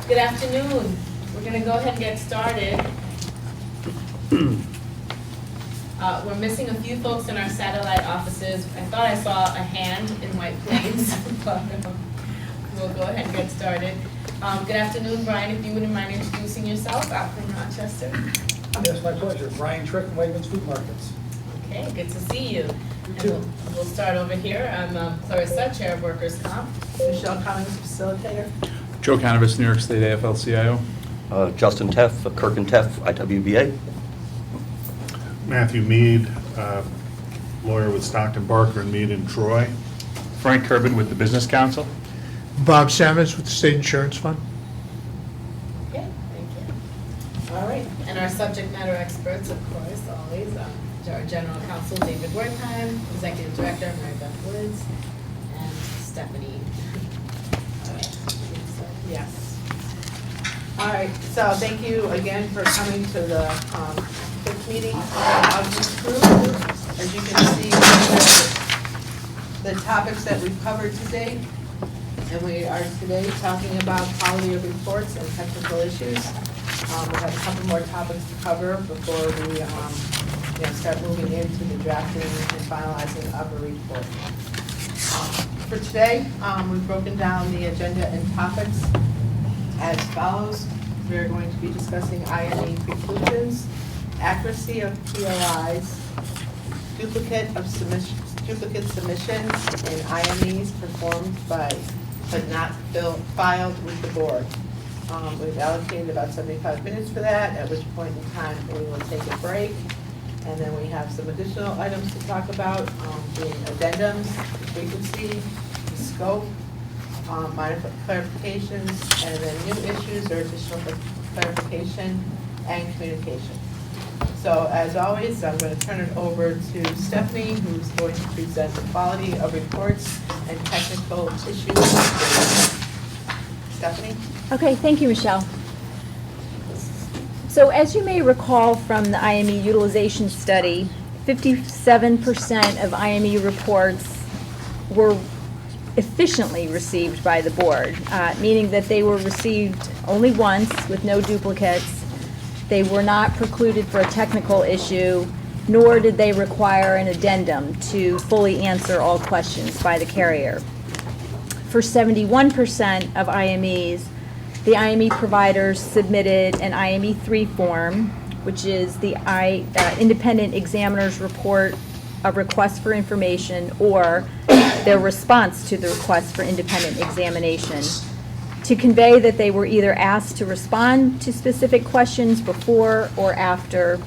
Good afternoon. We're going to go ahead and get started. We're missing a few folks in our satellite offices. I thought I saw a hand in White Plains, but we'll go ahead and get started. Good afternoon, Brian. If you wouldn't mind introducing yourself out from Rochester. Yes, my pleasure. Brian Trick from Wegmans Food Markets. Okay, good to see you. You And too. we'll start over here. I'm Clarissa, Chair of Workers' Comp. Michelle Cummings, facilitator. Joe Cannabis, New York State AFL-CIO. Justin Teff, Kirk and Teff, IWBA. Matthew Mead, lawyer with Stockton Barker and Mead and Troy. Frank Kerbin with the Business Council. Bob Sammons with the State Insurance Fund. Okay, thank you. All right, and our subject matter experts, of course, always, our General Counsel, David Wertheim, Executive Director, Mary Beth Woods, and Stephanie. All right, Yes. All right, so thank you again for coming to the fifth meeting of this group. As you can see, the topics that we've covered today, and we are today talking about quality of reports and technical issues. We have a couple more topics to cover before we start moving into the drafting and finalizing of a report. For today, we've broken down the agenda and topics as follows. We're going to be discussing IME preclusions, accuracy of POIs, duplicate submissions, and IMEs performed by but not filed with the board. We've allocated about 75 minutes for that, at which point in time we will take a break. And then we have some additional items to talk about, being addendums, frequency, the scope, minor clarifications, and then new issues or additional clarification and communication. So as always, I'm going to turn it over to Stephanie, who's going to present the quality of reports and technical issues. Stephanie? Okay, thank you, Michelle. So as you may recall from the IME utilization study, 57% of IME reports were efficiently received by the board, meaning that they were received only once with no duplicates. They were not precluded for a technical issue, nor did they require an addendum to fully answer all questions by the carrier. For 71% of IMEs, the IME providers submitted an IME3 form, which is the Independent Examiner's Report, a request for information, or their response to the request for independent examination, to convey that they were either asked to respond to specific questions before or after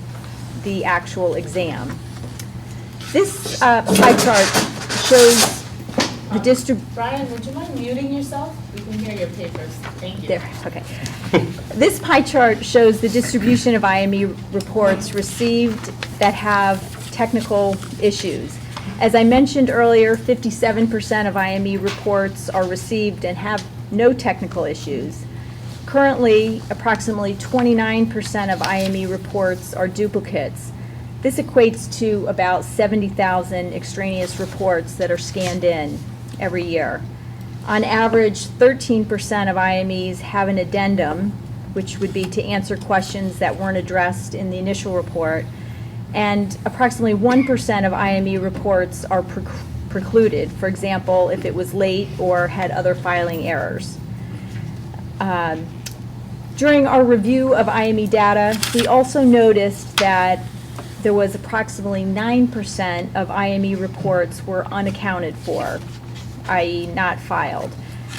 the actual exam. This pie chart shows the distribution. Brian, would you mind muting yourself? We can hear your papers. Thank you. There, okay. This pie chart shows the distribution of IME reports received that have technical issues. As I mentioned earlier, 57% of IME reports are received and have no technical issues. Currently, approximately 29% of IME reports are duplicates. This equates to about 70,000 extraneous reports that are scanned in every year. On average, 13% of IMEs have an addendum, which would be to answer questions that weren't addressed in the initial report, and approximately 1% of IME reports are precluded, for example, if it was late or had other filing errors. During our review of IME data, we also noticed that there was approximately 9% of IME reports were unaccounted for, i.e. not filed,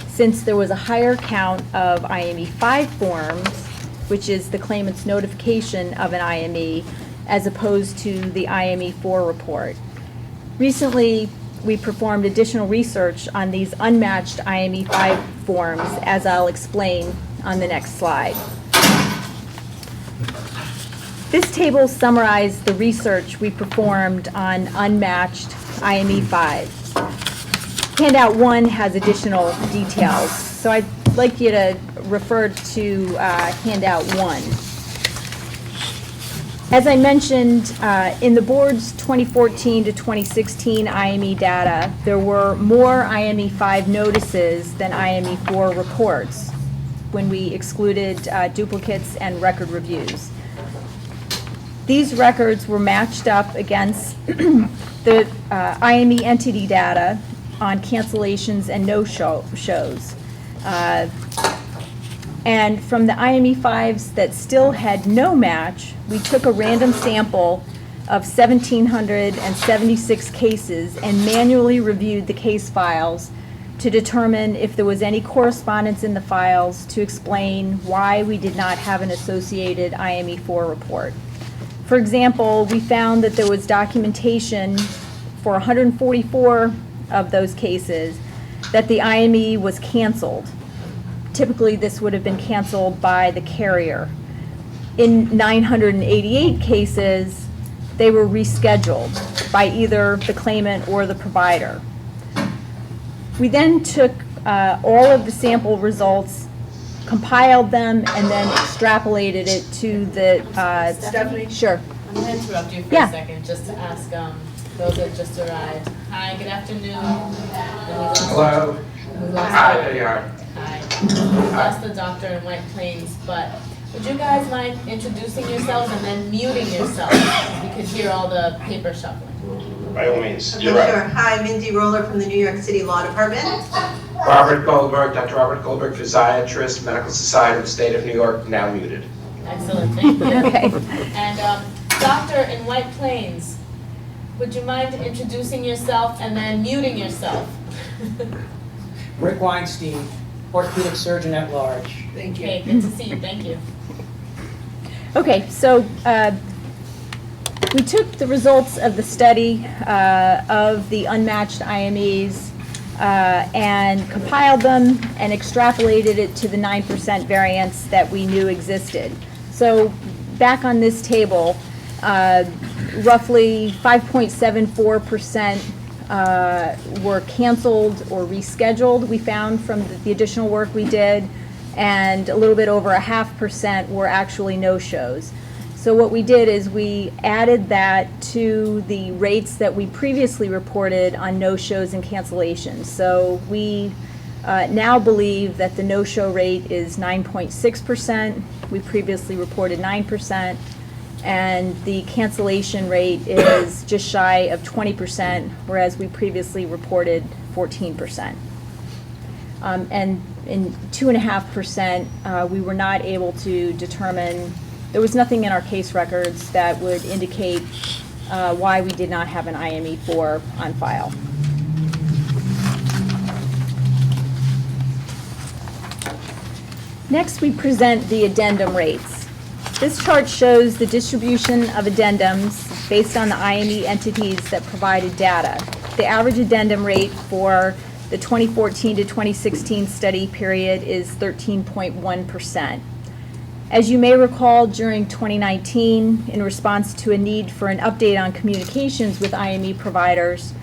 since there was a higher count of IME5 forms, which is the claimant's notification of an IME, as opposed to the IME4 report. Recently, we performed additional research on these unmatched IME5 forms, as I'll explain on the next slide. This table summarizes the research we performed on unmatched IME5. Handout 1 has additional details, so I'd like you to refer to handout 1. As I mentioned, in the board's 2014 to 2016 IME data, there were more IME5 notices than IME4 reports. when we excluded duplicates and record reviews. These records were matched up against the IME entity data on cancellations and no-shows. And from the IME 5s that still had no match, we took a random sample of 1,776 cases and manually reviewed the case files to determine if there was any correspondence in the files to explain why we did not have an associated IME 4 report. For example, we found that there was documentation for 144 of those cases that the IME was canceled. Typically, this would have been canceled by the carrier. In 988 cases, they were rescheduled by either the claimant or the provider. We then took all of the sample results, compiled them, and then extrapolated it to the... Stephanie? Sure. I'm going to interrupt you for Yeah. a second, just to ask those that just arrived. Hi, good afternoon. Hello. We lost Hi, the- there you are. Hi. We lost the doctor in White Plains, but would you guys mind introducing yourselves and then muting yourselves? We could hear all the paper shuffling. By all means, Okay, you're right. sure. Hi, Mindy Roller from the New York City Law Department. Robert Goldberg, Dr. Robert Goldberg, physiatrist, Medical Society of the State of New York, now muted. Excellent, thank you. Okay. And doctor in White Plains, would you mind introducing yourself and then muting yourself? Rick Weinstein, orthopedic surgeon at large. Thank you. Okay, good to see you, thank you. Okay, so we took the results of the study of the unmatched IMEs and compiled them and extrapolated it to the 9% variance that we knew existed. So back on this table, roughly 5.74% were canceled or rescheduled, we found from the additional work we did, and a little bit over 0.5% were actually no-shows. So what we did is we added that to the rates that we previously reported on no-shows and cancellations. So we now believe that the no-show rate is 9.6%. We previously reported 9%. And the cancellation rate is just shy of 20%, whereas we previously reported 14%. And in 2.5%, we were not able to determine, there was nothing in our case records that would indicate why we did not have an IME4 on file. Next, we present the addendum rates. This chart shows the distribution of addendums based on the IME entities that provided data. The average addendum rate for the 2014 to 2016 study period is 13.1%. As you may recall, during 2019, in response to a need for an update on communications with IME providers,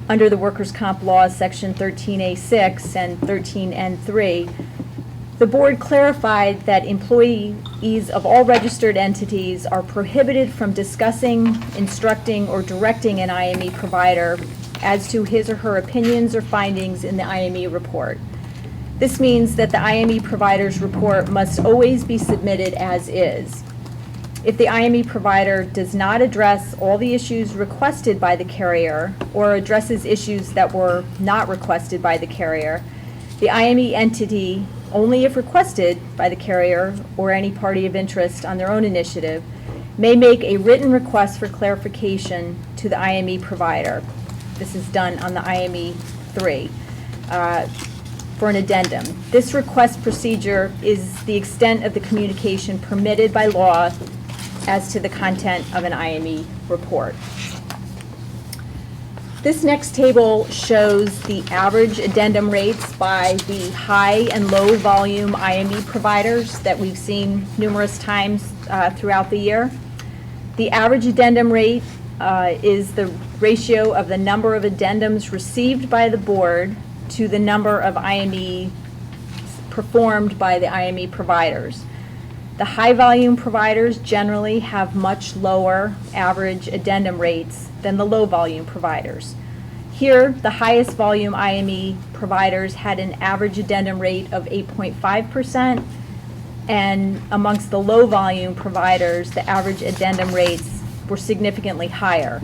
under the Workers' Comp Law, Section 13A6 and 13N3, the board clarified that employees of all registered entities are prohibited from discussing, instructing, or directing an IME provider as to his or her opinions or findings in the IME report. This means that the IME provider's report must always be submitted as is. If the IME provider does not address all the issues requested by the carrier or addresses issues that were not requested by the carrier, the IME entity, only if requested by the carrier or any party of interest on their own initiative, may make a written request for clarification to the IME provider. This is done on the IME 3 for an addendum. This request procedure is the extent of the communication permitted by law as to the content of an IME report. This next table shows the average addendum rates by the high and low volume IME providers that we've seen numerous times throughout the year. The average addendum rate is the ratio of the number of addendums received by the board to the number of IME performed by the IME providers. The high volume providers generally have much lower average addendum rates than the low volume providers. Here, the highest volume IME providers had an average addendum rate of 8.5%, and amongst the low volume providers, the average addendum rates were significantly higher.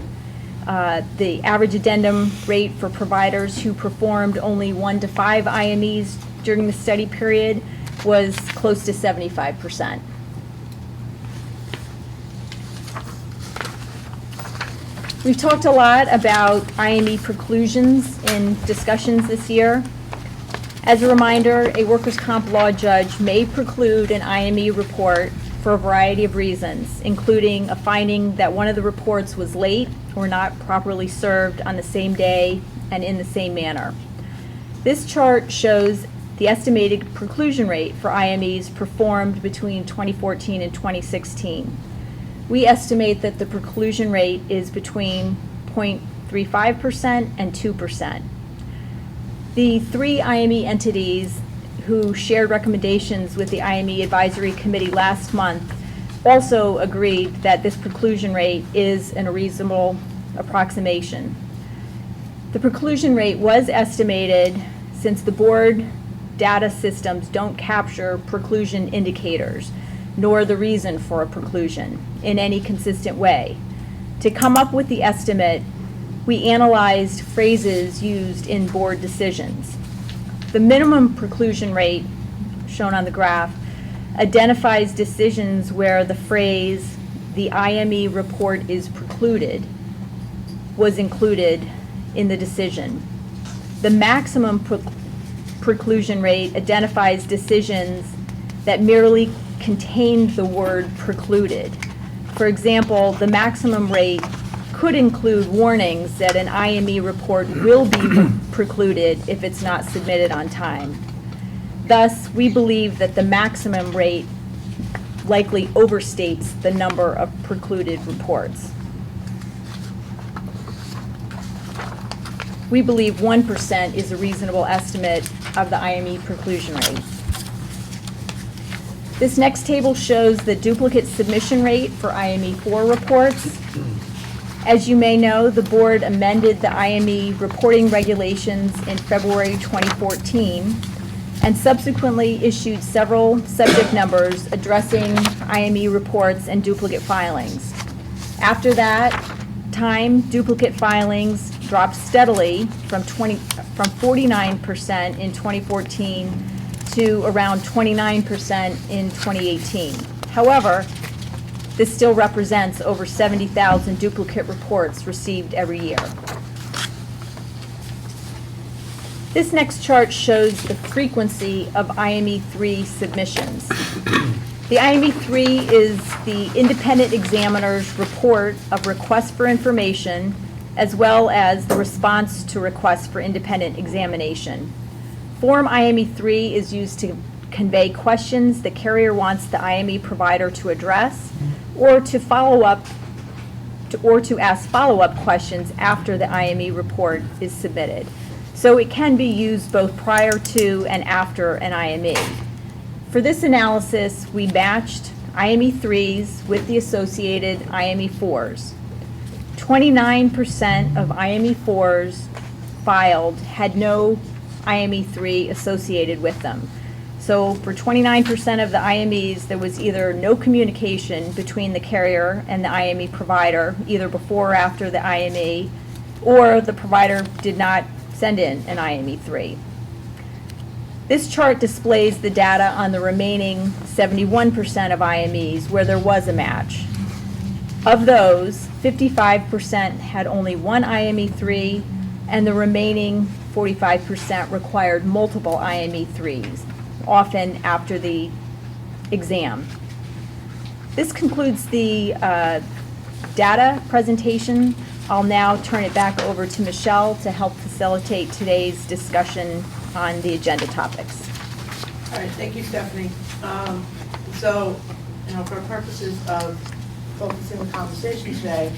The average addendum rate for providers who performed only 1 to 5 IMEs during the study period was close to 75%. We've talked a lot about IME preclusions in discussions this year. As a reminder, a workers' comp law judge may preclude an IME report for a variety of reasons, including a finding that one of the reports was late or not properly served on the same day and in the same manner. This chart shows the estimated preclusion rate for IMEs performed between 2014 and 2016. We estimate that the preclusion rate is between 0.35% and 2%. The 3 IME entities who shared recommendations with the IME Advisory Committee last month also agreed that this preclusion rate is a reasonable approximation. The preclusion rate was estimated since the board data systems don't capture preclusion indicators, nor the reason for a preclusion in any consistent way. To come up with the estimate, we analyzed phrases used in board decisions. The minimum preclusion rate, shown on the graph, identifies decisions where the phrase, "the IME report is precluded," was included in the decision. The maximum preclusion rate identifies decisions that merely contained the word precluded. For example, the maximum rate could include warnings that an IME report will be precluded if it's not submitted on time. Thus, we believe that the maximum rate likely overstates the number of precluded reports. We believe 1% is a reasonable estimate of the IME preclusion rate. This next table shows the duplicate submission rate for IME 4 reports. As you may know, the board amended the IME reporting regulations in February 2014 and subsequently issued several subject numbers addressing IME reports and duplicate filings. After that time, duplicate filings dropped steadily from 49% in 2014 to around 29% in 2018. However, this still represents over 70,000 duplicate reports received every year. This next chart shows the frequency of IME 3 submissions. The IME 3 is the independent examiner's report of requests for information as well as the response to requests for independent examination. Form IME 3 is used to convey questions the carrier wants the IME provider to address or to ask follow-up questions after the IME report is submitted. So it can be used both prior to and after an IME. For this analysis, we matched IME 3s with the associated IME 4s. 29% of IME 4s filed had no IME 3 associated with them. So for 29% of the IMEs, there was either no communication between the carrier and the IME provider, either before or after the IME, or the provider did not send in an IME 3. This chart displays the data on the remaining 71% of IMEs where there was a match. Of those, 55% had only one IME 3, and the remaining 45% required multiple IME 3s, often after the exam. This concludes the data presentation. I'll now turn it back over to Michelle to help facilitate today's discussion on the agenda topics. All right, thank you, Stephanie. For purposes of focusing the conversation today,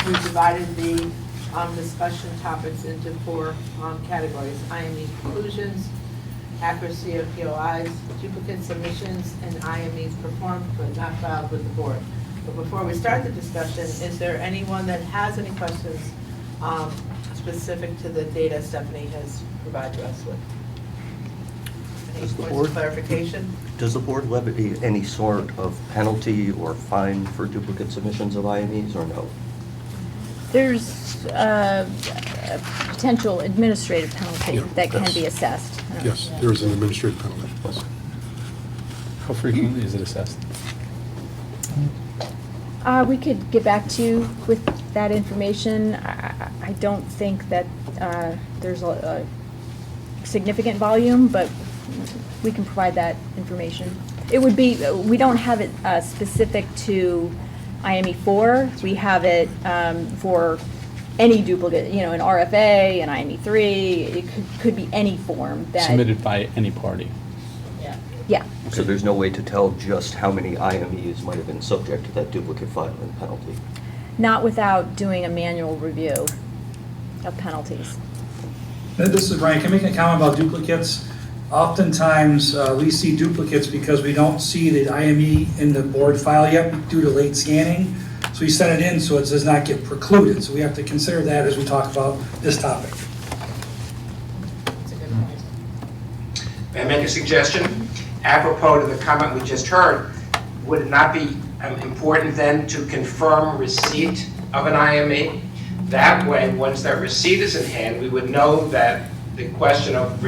we divided the discussion topics into 4 categories: IME conclusions, accuracy of POIs, duplicate submissions, and IMEs performed but not filed with the board. But before we start the discussion, is there anyone that has any questions specific to the data Stephanie has provided us with. Any Does the points board- of clarification? Does the board levy any sort of penalty or fine for duplicate submissions of IMEs, or no? There's a potential administrative penalty Yeah, that can yes. be assessed. Yes, there is an administrative penalty. Yes. How frequently is it assessed? We could get back to you with that information. I don't think that there's a significant volume, but we can provide that information. It would be, we don't have it specific to IME 4. We have it for any duplicate, an RFA, an IME 3. It could be any form that. Submitted by any party. Yeah. Yeah. So there's no way to tell just how many IMEs might have been subject to that duplicate filing penalty? Not without doing a manual review of penalties. This is Brian. Can I make a comment about duplicates? Oftentimes, we see duplicates because we don't see the IME in the board file yet due to late scanning. So we send it in so it does not get precluded. So we have to consider that as we talk about this topic. That's a good point. May I make a suggestion? Apropos to the comment we just heard, would it not be important then to confirm receipt of an IME? That way, once that receipt is in hand, we would know that the question of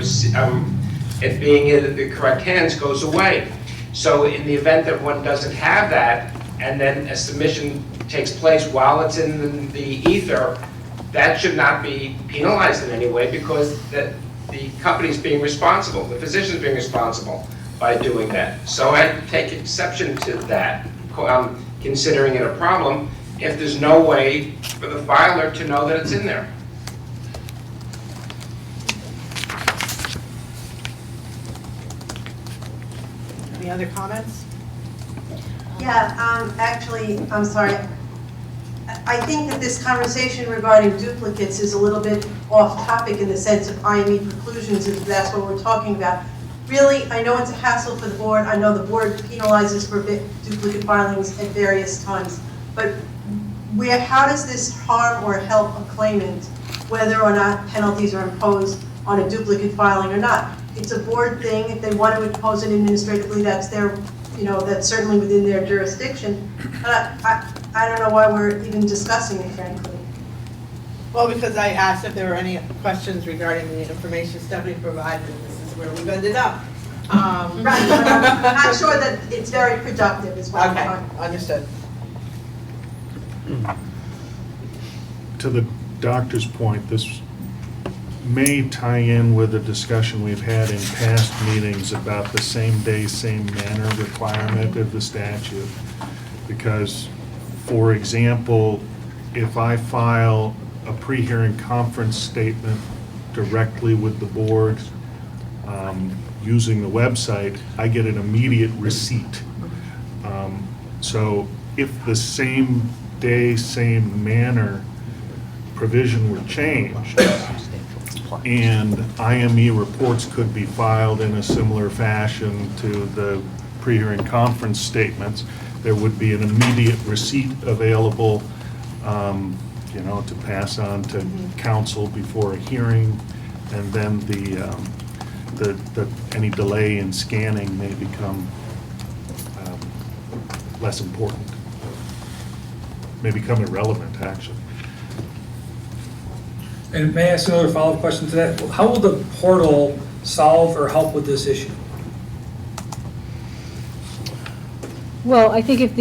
it being in the correct hands goes away. So in the event that one doesn't have that, and then a submission takes place while it's in the ether, that should not be penalized in any way because the company's being responsible, the physician's being responsible by doing that. So I take exception to that, considering it a problem, if there's no way for the filer to know that it's in there. Any other comments? Yeah, actually, I'm sorry. I think that this conversation regarding duplicates is a little bit off topic in the sense of IME preclusions, if that's what we're talking about. Really, I know it's a hassle for the board. I know the board penalizes for duplicate filings at various times. But how does this harm or help a claimant, whether or not penalties are imposed on a duplicate filing or not? It's a board thing. If they want to impose it administratively, that's their, that's certainly within their jurisdiction. But I don't know why we're even discussing it, frankly. Well, because I asked if there were any questions regarding the information Stephanie provided, and this is where we've ended up. Right, but I'm not sure that it's very productive is what I'm Okay, trying. understood. To the doctor's point, this may tie in with a discussion we've had in past meetings about the same day, same manner requirement of the statute. Because, for example, if I file a pre-hearing conference statement directly with the board using the website, I get an immediate receipt. So if the same day, same manner provision were changed, and IME reports could be filed in a similar fashion to the pre-hearing conference statements, there would be an immediate receipt available, to pass on to counsel before a hearing, and then any delay in scanning may become less important, may become irrelevant, actually. And may I ask another follow-up question to that? How will the portal solve or help with this issue? Well, I think if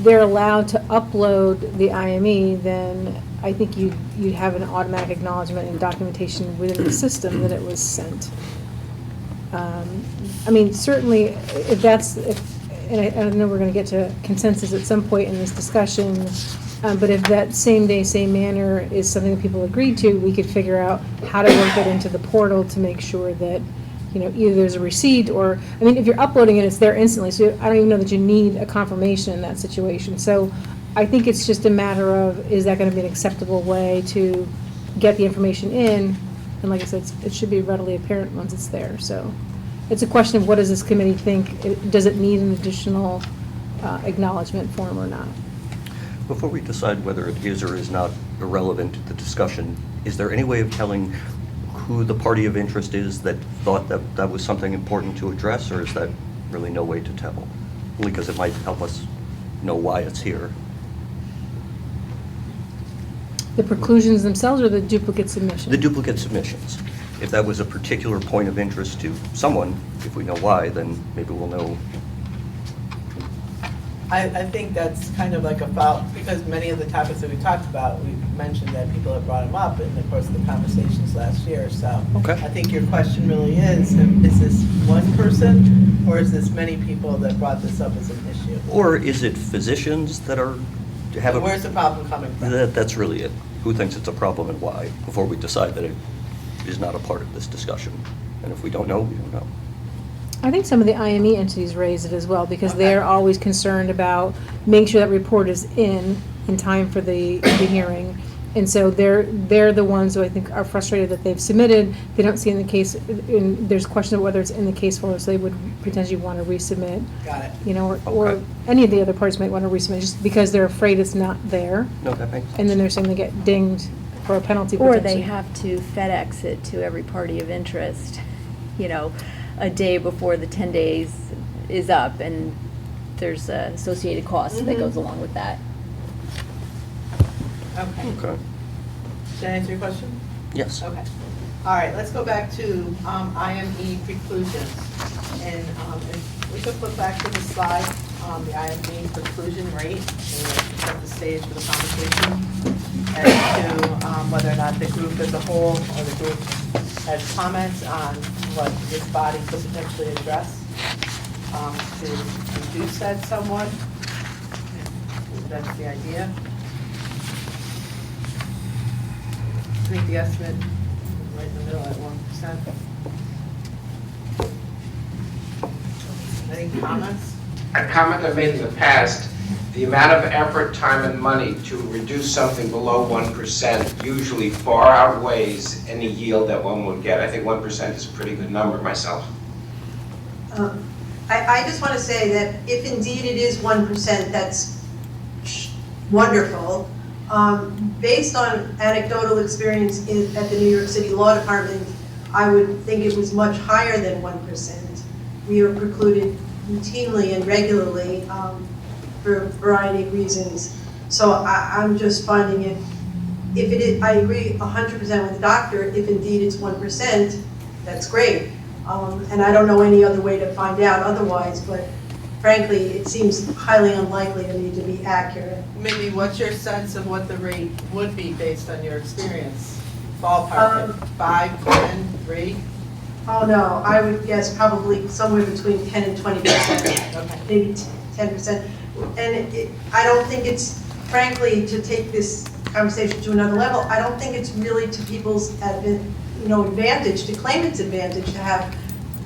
they're allowed to upload the IME, then I think you'd have an automatic acknowledgement and documentation within the system that it was sent. Certainly, and I know we're going to get to consensus at some point in this discussion, but if that same day, same manner is something that people agreed to, we could figure out how to work it into the portal to make sure that, either there's a receipt or, if you're uploading it, it's there instantly, so I don't even know that you need a confirmation in that situation. So I think it's just a matter of, is that going to be an acceptable way to get the information in? And like I said, it should be readily apparent once it's there. So it's a question of what does this committee think? Does it need an additional acknowledgement form or not? Before we decide whether it is or is not irrelevant to the discussion, is there any way of telling who the party of interest is that thought that that was something important to address, or is that really no way to tell? Only because it might help us know why it's here. The preclusions themselves or the duplicate submissions? The duplicate submissions. If that was a particular point of interest to someone, if we know why, then maybe we'll know. I think that's kind of like a foul, because many of the topics that we talked about, we mentioned that people have brought them up in the course of the conversations last year, so. Okay. I think your question really is this one person, or is this many people that brought this up as an issue? Or is it physicians that are, have a... Where's the problem coming from? That's really it. Who thinks it's a problem and why, before we decide that it is not a part of this discussion. And if we don't know, we don't know. I think some of the IME entities raise it as well, because they're always concerned about making sure that report is in time for the hearing. And so they're the ones who I think are frustrated that they've submitted, they don't see in the case, and there's a question of whether it's in the case folder, so they would potentially want to resubmit. Got it. You know, or any of the other parties might want to resubmit, just because they're afraid it's not there. No, that makes sense. And then they're saying they get dinged for a penalty Or potentially. they have to FedEx it to every party of interest, you know, a day before the 10 days is up, and there's an associated cost that goes along with that. Okay. Okay. Did I answer your question? Yes. Okay. All right, let's go back to IME preclusions. And if we could flip back to the slide, the IME preclusion rate, and set the stage for the conversation as to whether or not the group as a whole or the group has comments on what this body could potentially address to reduce that somewhat. That's the idea. I think the estimate is right in the middle at 1%. Any comments? A comment I made in the past, the amount of effort, time, and money to reduce something below 1% usually far outweighs any yield that one would get. I think 1% is a pretty good number myself. I just want to say that if indeed it is 1%, that's wonderful. Based on anecdotal experience at the New York City Law Department, I would think it was much higher than 1%. We are precluded routinely and regularly for a variety of reasons. So I'm just finding if it is, I agree 100% with the doctor, if indeed it's 1%, that's great. And I don't know any other way to find out otherwise, but frankly, it seems highly unlikely to me to be accurate. Maybe what's your sense of what the rate would be based on your experience? Ballpark, 5, 10, 3? Oh no, I would guess probably somewhere between 10 and 20%, Okay. maybe 10%. And I don't think it's, frankly, to take this conversation to another level, I don't think it's really to people's advantage, to claimant's advantage to have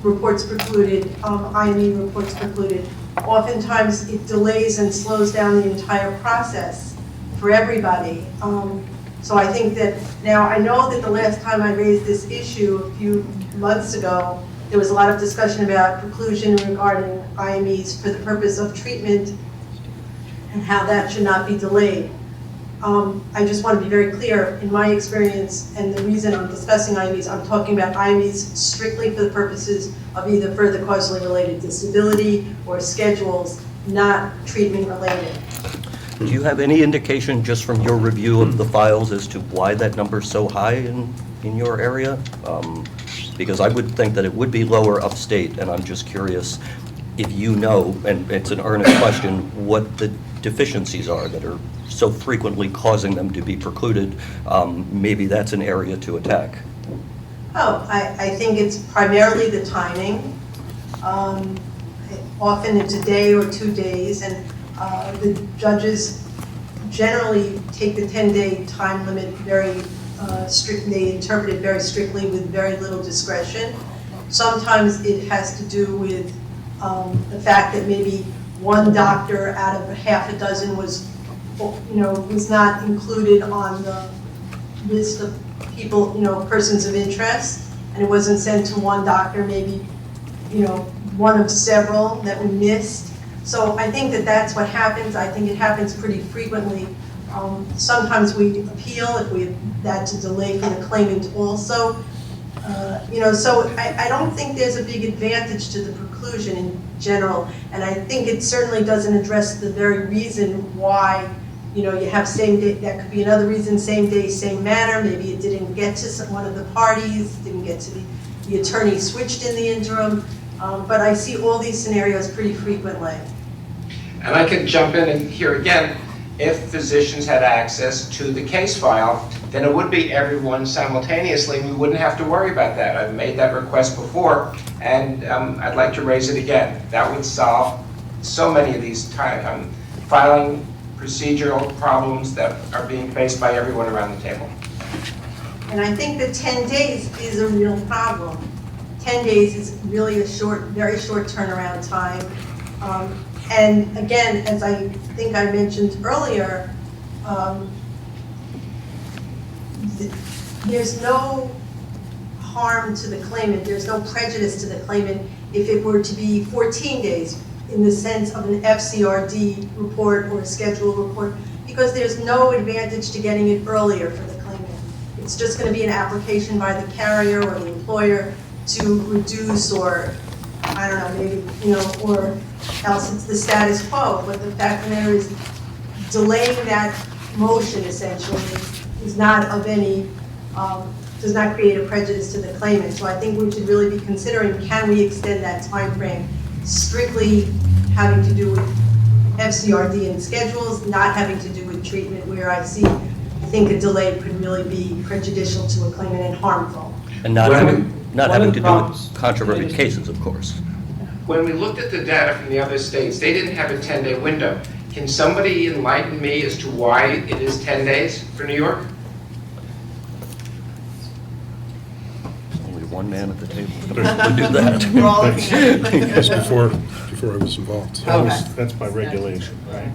reports precluded, IME reports precluded. Oftentimes it delays and slows down the entire process for everybody. So I think that, now I know that the last time I raised this issue a few months ago, there was a lot of discussion about preclusion regarding IMEs for the purpose of treatment and how that should not be delayed. I just want to be very clear, in my experience, and the reason I'm discussing IMEs, I'm talking about IMEs strictly for the purposes of either further causally related disability or schedules, not treatment related. Do you have any indication just from your review of the files as to why that number's so high in your area? Because I would think that it would be lower upstate, and I'm just curious if you know, and it's an earnest question, what the deficiencies are that are so frequently causing them to be precluded. Maybe that's an area to attack. Oh, I think it's primarily the timing. Often it's a day or 2 days, and the judges generally take the 10-day time limit very strict. They interpret it very strictly with very little discretion. Sometimes it has to do with the fact that maybe one doctor out of half a dozen was not included on the list of people, persons of interest, and it wasn't sent to one doctor, maybe, one of several that we missed. So I think that that's what happens. I think it happens pretty frequently. Sometimes we appeal if that's a delay for the claimant also. So I don't think there's a big advantage to the preclusion in general, and I think it certainly doesn't address the very reason why, you have same day, that could be another reason, same day, same manner, maybe it didn't get to one of the parties, didn't get to the attorney switched in the interim, but I see all these scenarios pretty frequently. And I can jump in here again. If physicians had access to the case file, then it would be everyone simultaneously. We wouldn't have to worry about that. I've made that request before, and I'd like to raise it again. That would solve so many of these filing procedural problems that are being faced by everyone around the table. And I think that 10 days is a real problem. 10 days is really a very short turnaround time. And again, as I think I mentioned earlier, there's no harm to the claimant, there's no prejudice to the claimant if it were to be 14 days in the sense of an FCRD report or a schedule report, because there's no advantage to getting it earlier for the claimant. It's just going to be an application by the carrier or the employer to reduce, or I don't know, maybe, or else it's the status quo. But the fact of the matter is, delaying that motion essentially is not of any, does not create a prejudice to the claimant. So I think we should really be considering, can we extend that time frame strictly having to do with FCRD and schedules, not having to do with treatment, where I think a delay could really be prejudicial to a claimant and harmful. And not having to do with controversial cases, of course. When we looked at the data from the other states, they didn't have a 10-day window. Can somebody enlighten me as to why it is 10 days for New York? Only one man at the table would do that. We're all looking at it. That's before I was involved. That's by regulation, right?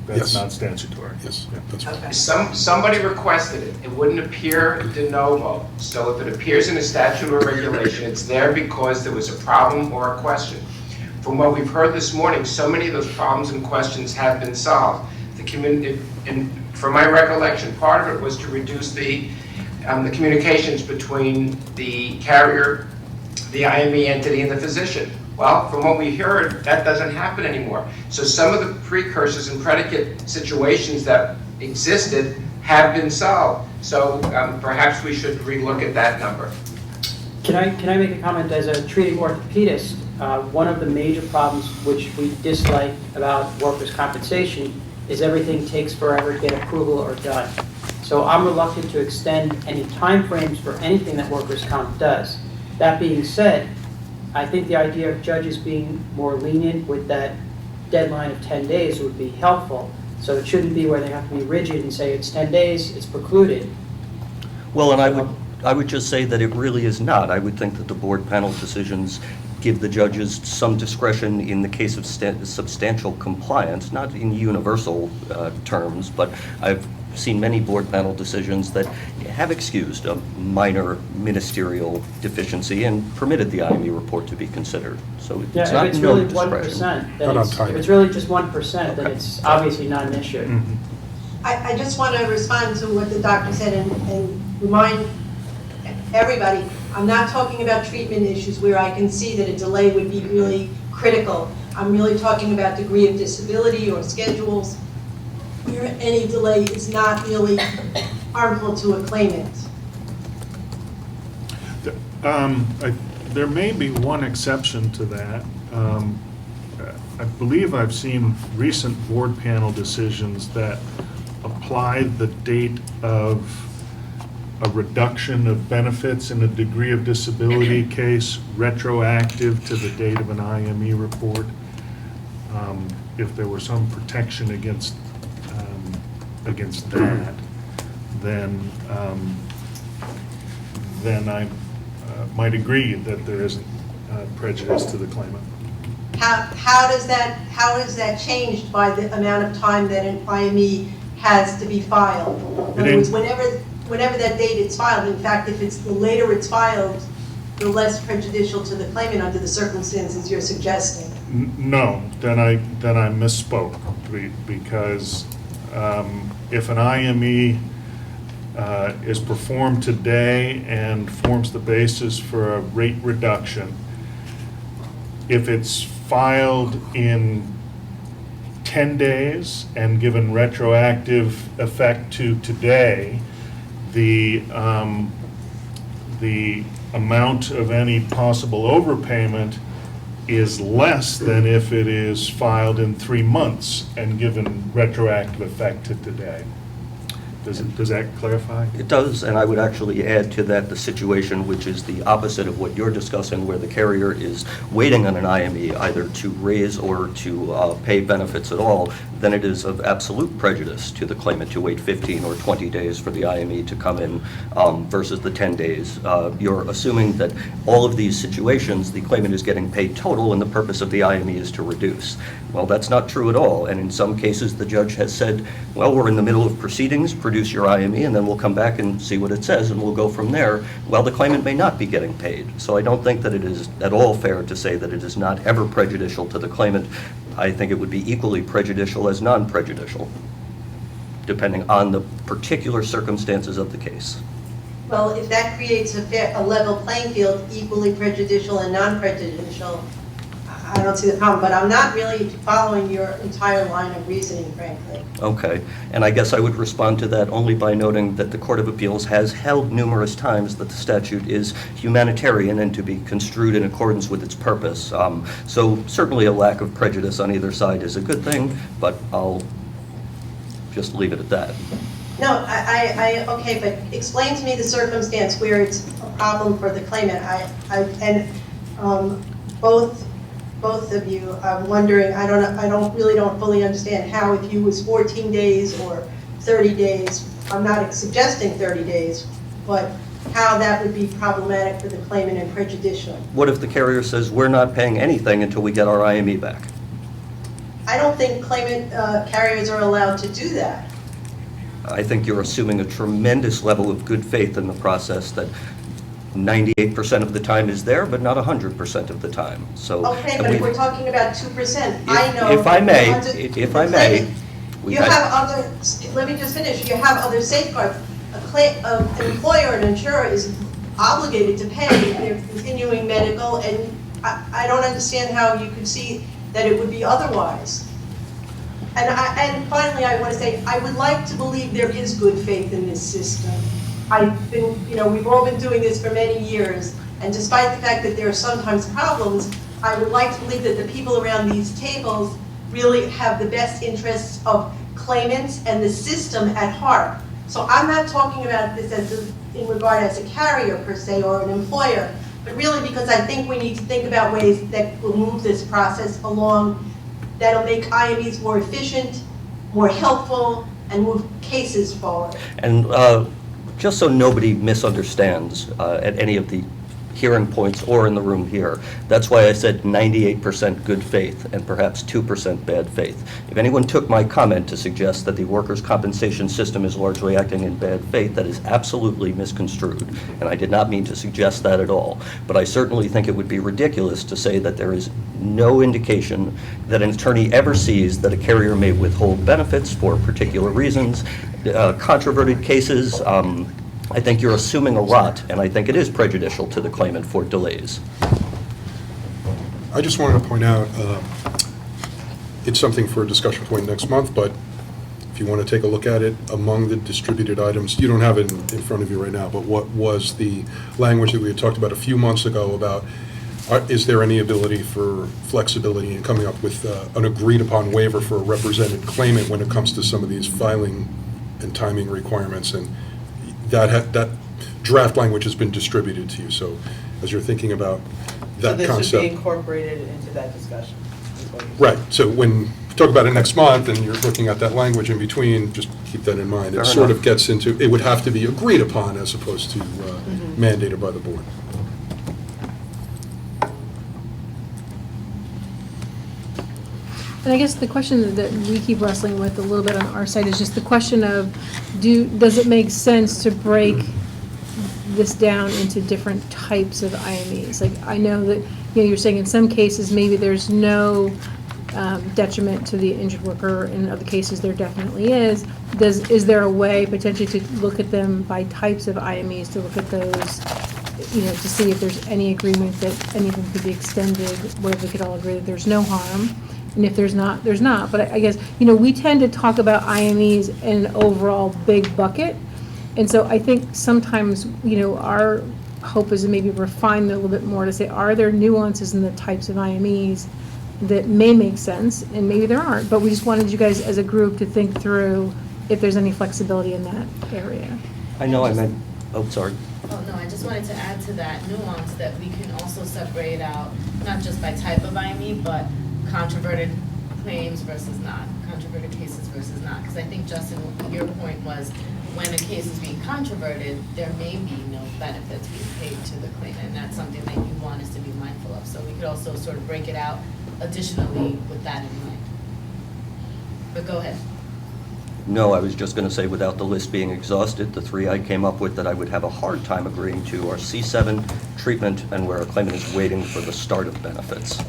That's Yes. not statutory. Yes, that's right. Okay. Somebody requested it. It wouldn't appear de novo. So if it appears in a statute or regulation, it's there because there was a problem or a question. From what we've heard this morning, so many of those problems and questions have been solved. The community, and from my recollection, part of it was to reduce the communications between the carrier, the IME entity, and the physician. Well, from what we heard, that doesn't happen anymore. So some of the precursors and predicate situations that existed have been solved. So perhaps we should relook at that number. Can I make a comment as a treating orthopedist? One of the major problems which we dislike about workers' compensation is everything takes forever to get approval or done. So I'm reluctant to extend any timeframes for anything that workers' comp does. That being said, I think the idea of judges being more lenient with that deadline of 10 days would be helpful. So it shouldn't be where they have to be rigid and say it's 10 days, it's precluded. Well, and I would just say that it really is not. I would think that the board panel decisions give the judges some discretion in the case of substantial compliance, not in universal terms, but I've seen many board panel decisions that have excused a minor ministerial deficiency and permitted the IME report to be considered. So it's not if it's no really discretion. 1%, then if it's really just 1%, then it's obviously not an issue. Mm-hmm. I just want to respond to what the doctor said and remind everybody, I'm not talking about treatment issues where I can see that a delay would be really critical. I'm really talking about degree of disability or schedules where any delay is not really harmful to a claimant. There may be one exception to that. I believe I've seen recent board panel decisions that apply the date of a reduction of benefits in a degree of disability case retroactive to the date of an IME report. If there were some protection against that, then I might agree that there isn't prejudice to the claimant. How does that change by the amount of time that an IME has to be filed? In other words, whenever that date is filed, in fact, if it's the later it's filed, the less prejudicial to the claimant under the circumstances you're suggesting. No, then I misspoke, because if an IME is performed today and forms the basis for a rate reduction, if it's filed in 10 days and given retroactive effect to today, the amount of any possible overpayment is less than if it is filed in 3 months and given retroactive effect to today. Does that clarify? It does, and I would actually add to that the situation which is the opposite of what you're discussing, where the carrier is waiting on an IME either to raise or to pay benefits at all. Then it is of absolute prejudice to the claimant to wait 15 or 20 days for the IME to come in versus the 10 days. You're assuming that all of these situations, the claimant is getting paid total and the purpose of the IME is to reduce. Well, that's not true at all, and in some cases the judge has said, well, we're in the middle of proceedings, produce your IME, and then we'll come back and see what it says, and we'll go from there. Well, the claimant may not be getting paid. So I don't think that it is at all fair to say that it is not ever prejudicial to the claimant. I think it would be equally prejudicial as non-prejudicial, depending on the particular circumstances of the case. Well, if that creates a level playing field, equally prejudicial and non-prejudicial, I don't see the problem, but I'm not really following your entire line of reasoning, frankly. Okay, and I guess I would respond to that only by noting that the Court of Appeals has held numerous times that the statute is humanitarian and to be construed in accordance with its purpose. So certainly a lack of prejudice on either side is a good thing, but I'll just leave it at that. No, okay, but explain to me the circumstance where it's a problem for the claimant. Both of you, I'm wondering, I don't fully understand how, if you was 14 days or 30 days, I'm not suggesting 30 days, but how that would be problematic for the claimant and prejudicial. What if the carrier says, we're not paying anything until we get our IME back? I don't think claimant carriers are allowed to do that. I think you're assuming a tremendous level of good faith in the process that 98% of the time is there, but not 100% of the time. So, okay, but if we're talking about 2%, I know. If I may, you have other. Let me just finish. You have other safeguards. An employer, an insurer, is obligated to pay their continuing medical, and I don't understand how you could see that it would be otherwise. And finally, I want to say, I would like to believe there is good faith in this system. We've all been doing this for many years, and despite the fact that there are sometimes problems, I would like to believe that the people around these tables really have the best interests of claimants and the system at heart. So I'm not talking about this in regard as a carrier per se or an employer, but really because I think we need to think about ways that will move this process along, that'll make IMEs more efficient, more helpful, and move cases forward. And just so nobody misunderstands at any of the hearing points or in the room here, that's why I said 98% good faith and perhaps 2% bad faith. If anyone took my comment to suggest that the workers' compensation system is largely acting in bad faith, that is absolutely misconstrued, and I did not mean to suggest that at all. But I certainly think it would be ridiculous to say that there is no indication that an attorney ever sees that a carrier may withhold benefits for particular reasons. Controverted cases, I think you're assuming a lot, and I think it is prejudicial to the claimant for delays. I just wanted to point out, it's something for a discussion point next month, but if you want to take a look at it, among the distributed items, you don't have it in front of you right now, but what was the language that we had talked about a few months ago about, is there any ability for flexibility in coming up with an agreed-upon waiver for a represented claimant when it comes to some of these filing and timing requirements? And that draft language has been distributed to you, so as you're thinking about that concept. So this should be incorporated into that discussion. Right, so when we talk about it next month and you're looking at that language in between, just keep that in mind. It sort of gets into, it would have to be agreed upon as opposed to mandated by the board. And I guess the question that we keep wrestling with a little bit on our side is just the question of, does it make sense to break this down into different types of IMEs. Like, I know that, you're saying in some cases, maybe there's no detriment to the injured worker, in other cases, there definitely is. Is there a way potentially to look at them by types of IMEs, to look at those, to see if there's any agreement that any of them could be extended, where we could all agree that there's no harm? And if there's not, there's not. But I guess, we tend to talk about IMEs in an overall big bucket. And so I think sometimes, our hope is to maybe refine it a little bit more to say, are there nuances in the types of IMEs that may make sense, and maybe there aren't, but we just wanted you guys as a group to think through if there's any flexibility in that area. I know I meant, sorry. Oh, no, I just wanted to add to that nuance that we can also separate out, not just by type of IME, but controverted claims versus not, controverted cases versus not. Because I think, Justin, your point was, when a case is being controverted, there may be no benefits being paid to the claimant, and that's something that you want us to be mindful of. So we could also sort of break it out additionally with that in mind. But go ahead. No, I was just going to say, without the list being exhausted, the three I came up with that I would have a hard time agreeing to are C7, treatment, and where a claimant is waiting for the start of benefits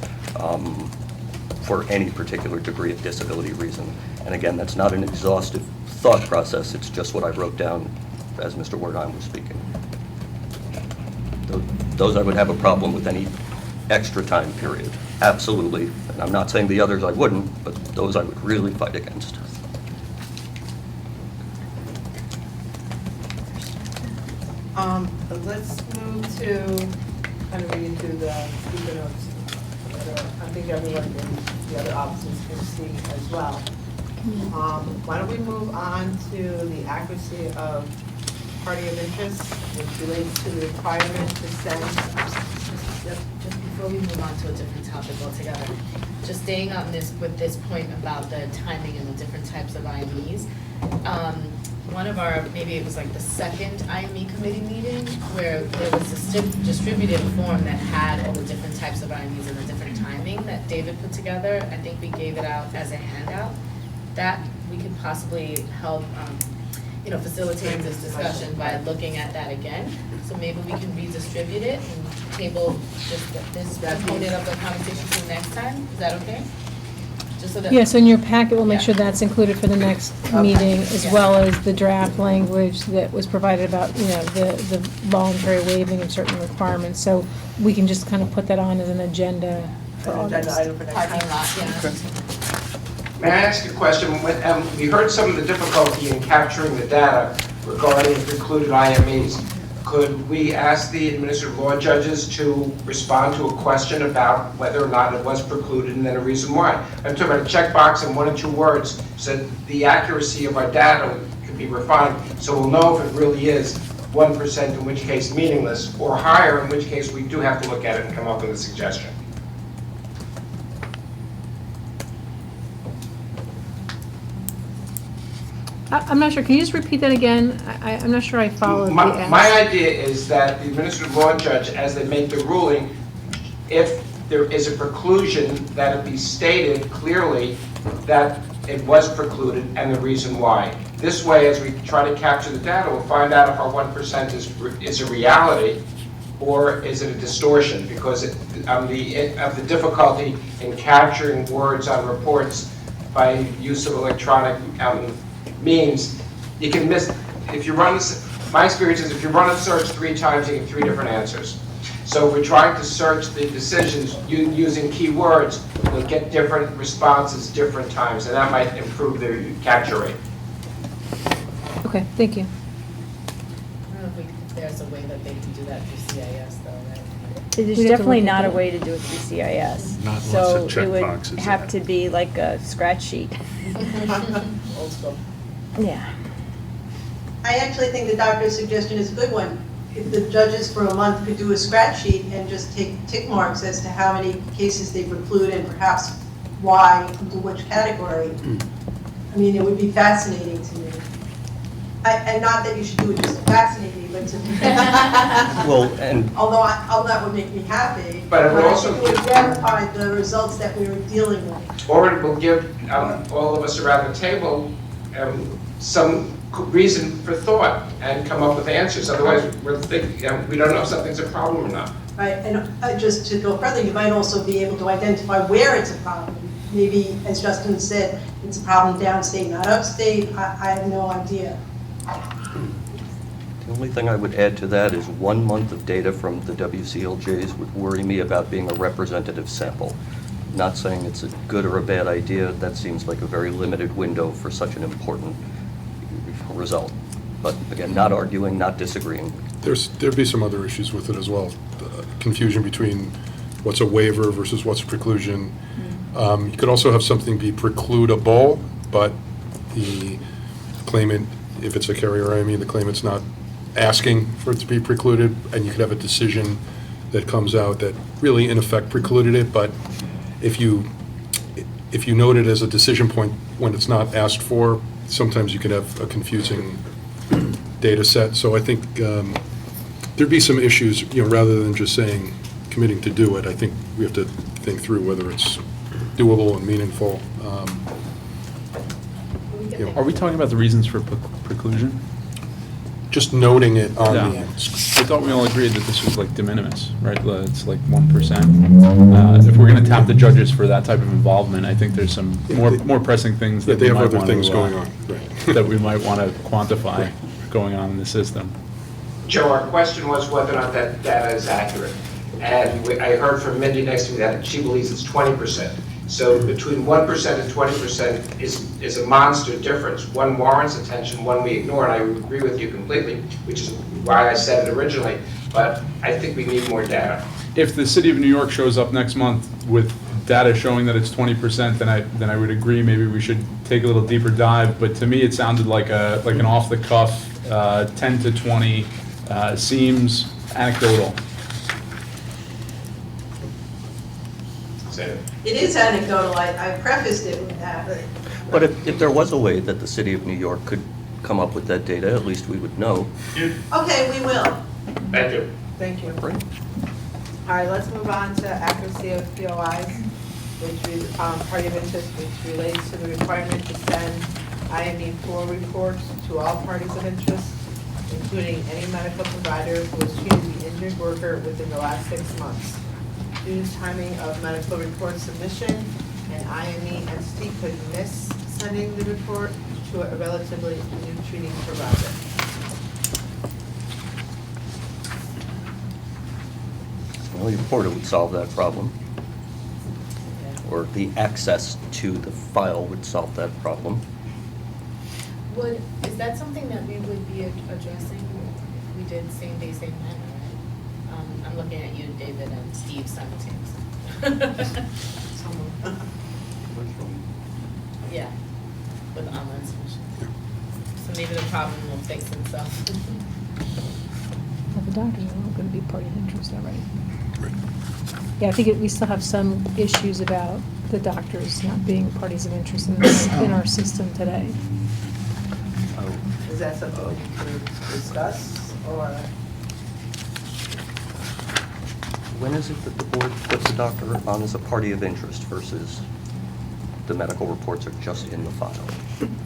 for any particular degree of disability reason. And again, that's not an exhaustive thought process, it's just what I wrote down as Mr. Wertheim was speaking. Those I would have a problem with any extra time period, absolutely. And I'm not saying the others I wouldn't, but those I would really fight against. Let's move to kind of read through the speaker notes. I think everyone in the other offices can see as well. Why don't we move on to the accuracy of party of interest, which relates to the requirement to send. Just before we move on to a different topic altogether, just staying on this with this point about the timing and the different types of IMEs. One of our, maybe it was like the second IME committee meeting, where there was a distributed form that had all the different types of IMEs and the different timing that David put together. I think we gave it out as a handout. That we could possibly help, facilitate this discussion by looking at that again. So maybe we can redistribute it and table just this component of the conversation till next time. Is that okay? Just so that. Yeah, so in your packet, we'll make sure that's included for the next meeting, as well as the draft language that was provided about, the voluntary waiving of certain requirements. So we can just kind of put that on as an agenda for August. Parking lot, yeah. May I ask a question? We heard some of the difficulty in capturing the data regarding precluded IMEs. Could we ask the administrative law judges to respond to a question about whether or not it was precluded and then a reason why? I'm talking about a checkbox in 1 or 2 words so that the accuracy of our data can be refined, so we'll know if it really is 1%, in which case meaningless, or higher, in which case we do have to look at it and come up with a suggestion. I'm not sure, can you just repeat that again? I'm not sure I followed the ask. My idea is that the administrative law judge, as they make the ruling, if there is a preclusion, that it be stated clearly that it was precluded and the reason why. This way, as we try to capture the data, we'll find out if our 1% is a reality or is it a distortion, because of the difficulty in capturing words on reports by use of electronic means. You can miss, if you run this, my experience is if you run a search 3 times, you get 3 different answers. So if we're trying to search the decisions using keywords, you'll get different responses different times, and that might improve the capture rate. Okay, thank you. I don't know if there's a way that they can do that through CIS though, right? There's definitely not a way to do it through CIS. Not So lots of it would checkboxes. have to be like a scratch sheet. Old school. Yeah. I actually think the doctor's suggestion is a good one. If the judges for a month could do a scratch sheet and just take tick marks as to how many cases they preclude and perhaps why, into which category, I mean, it would be fascinating to me. And not that you should do it just to fascinate me, but to Well, and although that would make me happy, But it would also I think it would verify the results that we were dealing with. Or it will give all of us around the table some reason for thought and come up with answers. Otherwise, we're thinking, we don't know if something's a problem or not. Right, and just to go further, you might also be able to identify where it's a problem. Maybe, as Justin said, it's a problem downstate, not upstate. I have no idea. The only thing I would add to that is 1 month of data from the WCLJs would worry me about being a representative sample. Not saying it's a good or a bad idea, that seems like a very limited window for such an important result. But again, not arguing, not disagreeing. There'd be some other issues with it as well. Confusion between what's a waiver versus what's a preclusion. You could also have something be precludable, but the claimant, if it's a carrier IME, the claimant's not asking for it to be precluded, and you could have a decision that comes out that really in effect precluded it, but if you note it as a decision point when it's not asked for, sometimes you could have a confusing data set. So I think there'd be some issues, rather than just saying, committing to do it, I think we have to think through whether it's doable and meaningful. Are we talking about the reasons for preclusion? Just noting it on Yeah. the, I thought we all agreed that this was like de minimis, right? It's like 1%. If we're going to tap the judges for that type of involvement, I think there's some more pressing things that they we have might other want things to, going on, right. that we might want to quantify going on in the system. Joe, our question was whether or not that data is accurate. And I heard from Mindy next to me that she believes it's 20%. So between 1% and 20% is a monster difference. One warrants attention, one we ignore, and I agree with you completely, which is why I said it originally. But I think we need more data. If the city of New York shows up next month with data showing that it's 20%, then I would agree maybe we should take a little deeper dive. But to me, it sounded like an off-the-cuff 10 to 20 seems anecdotal. It is anecdotal. I prefaced it with that. But if there was a way that the city of New York could come up with that data, at least we would know. Okay, we will. Thank you. Thank you. All right, let's move on to accuracy of POIs, which is party of interest, which relates to the requirement to send IME4 reports to all parties of interest, including any medical provider who has treated the injured worker within the last 6 months. Due to timing of medical report submission, an IME entity could miss sending the report to a relatively new treating provider. Well, your portal would solve that problem. Or the access to the file would solve that problem. Is that something that we would be addressing if we did same day, same manner, right? I'm looking at you, David, and Steve simultaneously. Yeah, with the online submission. So maybe the problem will fix itself. Well, the doctors are not going to be party of interest already. Yeah, I think we still have some issues about the doctors not being parties of interest in our system today. Is that something we could discuss, or? When is it that the board puts a doctor on as a party of interest versus the medical reports are just in the file?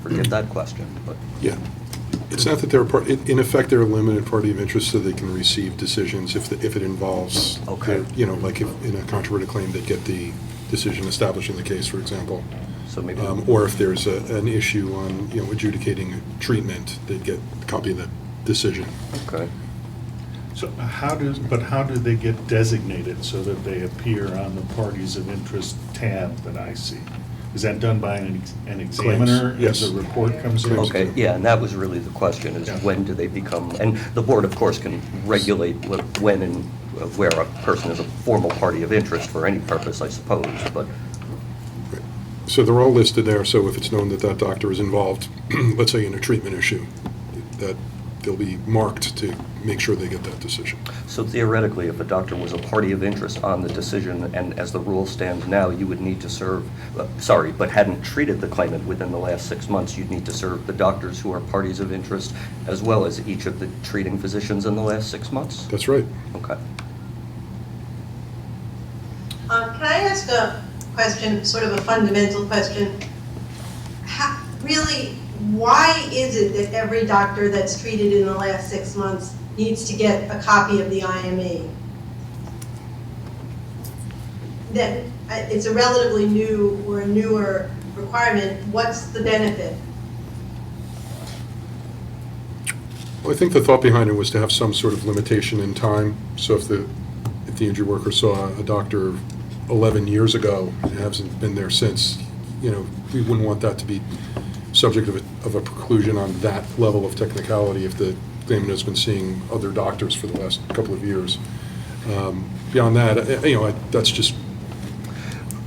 Forget that question, but. Yeah. It's not that they're in effect, they're a limited party of interest so they can receive decisions if it involves, Okay. like if in a controverted claim, they get the decision establishing the case, for example. So maybe. Or if there's an issue on, adjudicating treatment, they'd get a copy of the decision. Okay. So how do they get designated so that they appear on the parties of interest tab that I see? Is that done by an examiner Yes. as a report comes in? Okay, yeah, and that was really the question, is Yeah. when do they become, and the board, of course, can regulate when and where a person is a formal party of interest for any purpose, I suppose, but. So they're all listed there, so if it's known that that doctor is involved, let's say in a treatment issue, that they'll be marked to make sure they get that decision. So theoretically, if a doctor was a party of interest on the decision, and as the rule stands now, you would need to serve, but hadn't treated the claimant within the last 6 months, you'd need to serve the doctors who are parties of interest, as well as each of the treating physicians in the last 6 months? That's right. Okay. Can I ask a question, sort of a fundamental question? Really, why is it that every doctor that's treated in the last 6 months needs to get a copy of the IME? That it's a relatively new or a newer requirement. What's the benefit? Well, I think the thought behind it was to have some sort of limitation in time. So if the injured worker saw a doctor 11 years ago and hasn't been there since, we wouldn't want that to be subject of a preclusion on that level of technicality if the claimant has been seeing other doctors for the last couple of years. Beyond that, that's just.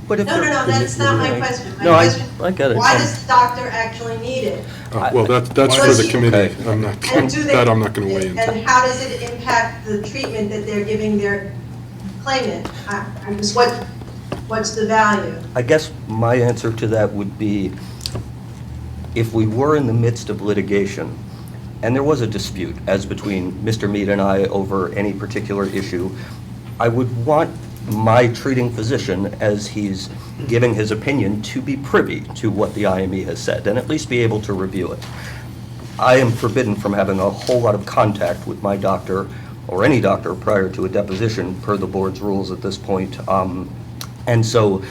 But if No, that's not my question. My No, question, I get it. why does the doctor actually need it? Well, that's for the committee. I'm not going to weigh in. And how does it impact the treatment that they're giving their claimant? What's the value? I guess my answer to that would be, if we were in the midst of litigation, and there was a dispute as between Mr. Mead and I over any particular issue, I would want my treating physician, as he's giving his opinion, to be privy to what the IME has said, and at least be able to review it. I am forbidden from having a whole lot of contact with my doctor, or any doctor, prior to a deposition, per the board's rules at this point. And so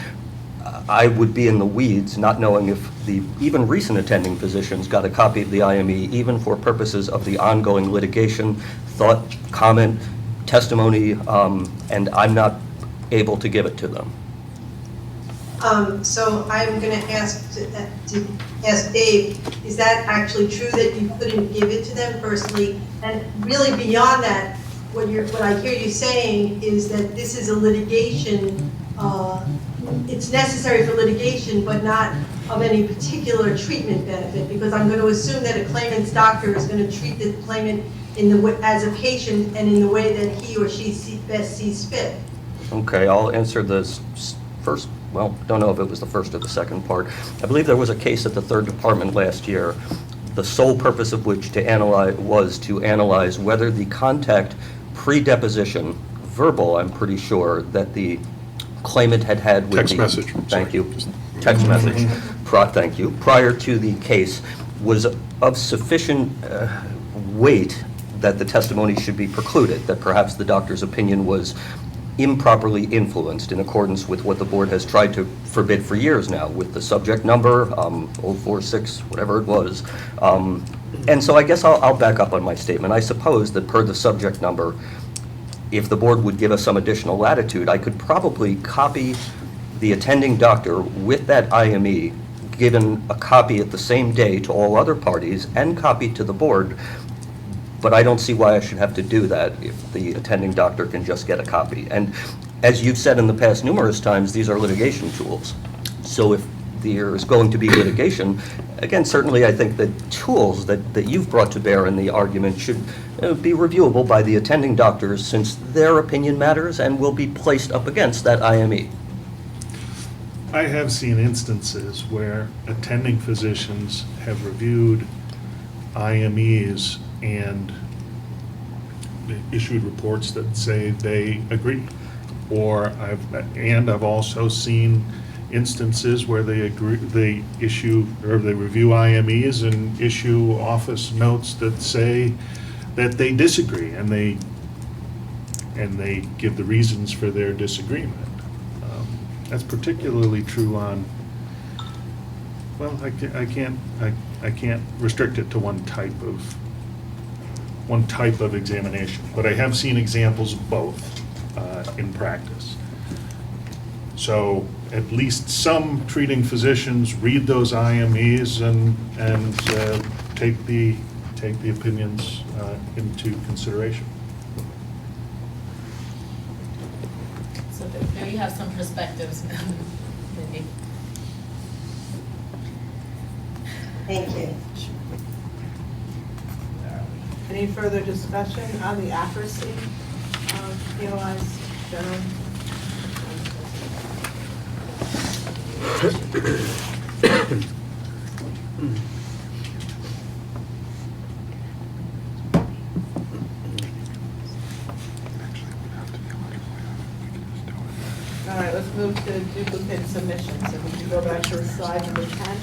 I would be in the weeds, not knowing if the even recent attending physicians got a copy of the IME, even for purposes of the ongoing litigation, thought, comment, testimony, and I'm not able to give it to them. So I'm going to ask Dave, is that actually true that you couldn't give it to them personally? And really beyond that, what I hear you saying is that this is a litigation, it's necessary for litigation, but not of any particular treatment benefit, because I'm going to assume that a claimant's doctor is going to treat the claimant as a patient and in the way that he or she best sees fit. Okay, I'll answer this first. Well, don't know if it was the first or the second part. I believe there was a case at the 3rd Department last year, the sole purpose of which was to analyze whether the contact pre-deposition, verbal, I'm pretty sure, that the claimant had with Text message. Thank you. Text message. Thank you. Prior to the case was of sufficient weight that the testimony should be precluded, that perhaps the doctor's opinion was improperly influenced in accordance with what the board has tried to forbid for years now, with the subject number, 046, whatever it was. And so I guess I'll back up on my statement. I suppose that per the subject number, if the board would give us some additional latitude, I could probably copy the attending doctor with that IME, given a copy at the same day to all other parties, and copy to the board. But I don't see why I should have to do that if the attending doctor can just get a copy. And as you've said in the past numerous times, these are litigation tools. So if there is going to be litigation, again, certainly I think that tools that you've brought to bear in the argument should be reviewable by the attending doctors, since their opinion matters and will be placed up against that IME. I have seen instances where attending physicians have reviewed IMEs and issued reports that say they agree. Or I've also seen instances where they review IMEs and issue office notes that say that they disagree, and they give the reasons for their disagreement. That's particularly true on, well, I can't restrict it to one type of examination, but I have seen examples of both in practice. So at least some treating physicians read those IMEs and take the opinions into consideration. So there you have some perspectives, Mindy. Thank you. Any further discussion on the accuracy of POI's general? All right, let's move to duplicate submissions. If we can go back to slide number 10.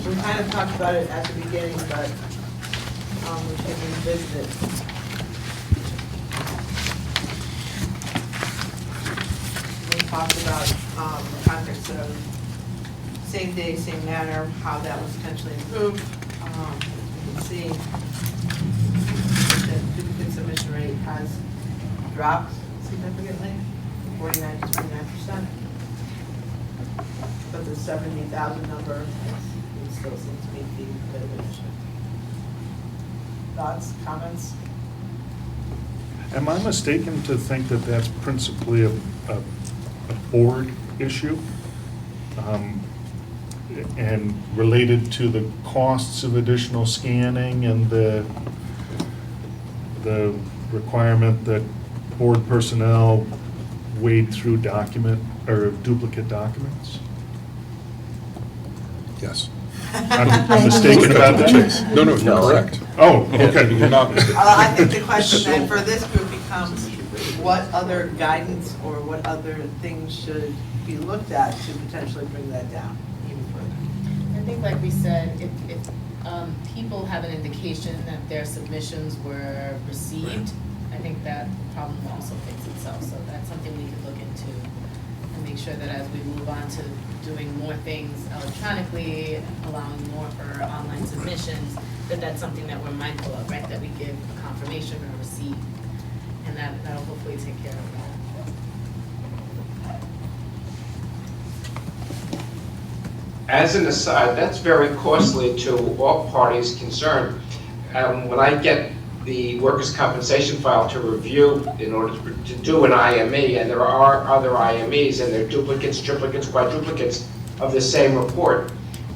We kind of talked about it at the beginning, but we should revisit it. We talked about the context of same day, same manner, how that was potentially improved. You can see the duplicate submission rate has dropped significantly, 49 to 29%. But the 70,000 number still seems to be a bit of an issue. Thoughts, comments? Am I mistaken to think that that's principally a board issue? And related to the costs of additional scanning and the requirement that board personnel wade through duplicate documents? Yes. I'm mistaken about that? No, you're correct. Oh, okay. You're not mistaken. I think the question then for this group becomes, what other guidance or what other things should be looked at to potentially bring that down even further? I think like we said, if people have an indication that their submissions were received, I think that problem will also fix itself. So that's something we could look into and make sure that as we move on to doing more things electronically, allowing more for online submissions, that's something that we're mindful of, right? That we give a confirmation or a receipt, and that'll hopefully take care of that. As an aside, that's very costly to all parties concerned. When I get the workers' compensation file to review in order to do an IME, and there are other IMEs, and they're duplicates, triplicates, quadruplicates of the same report,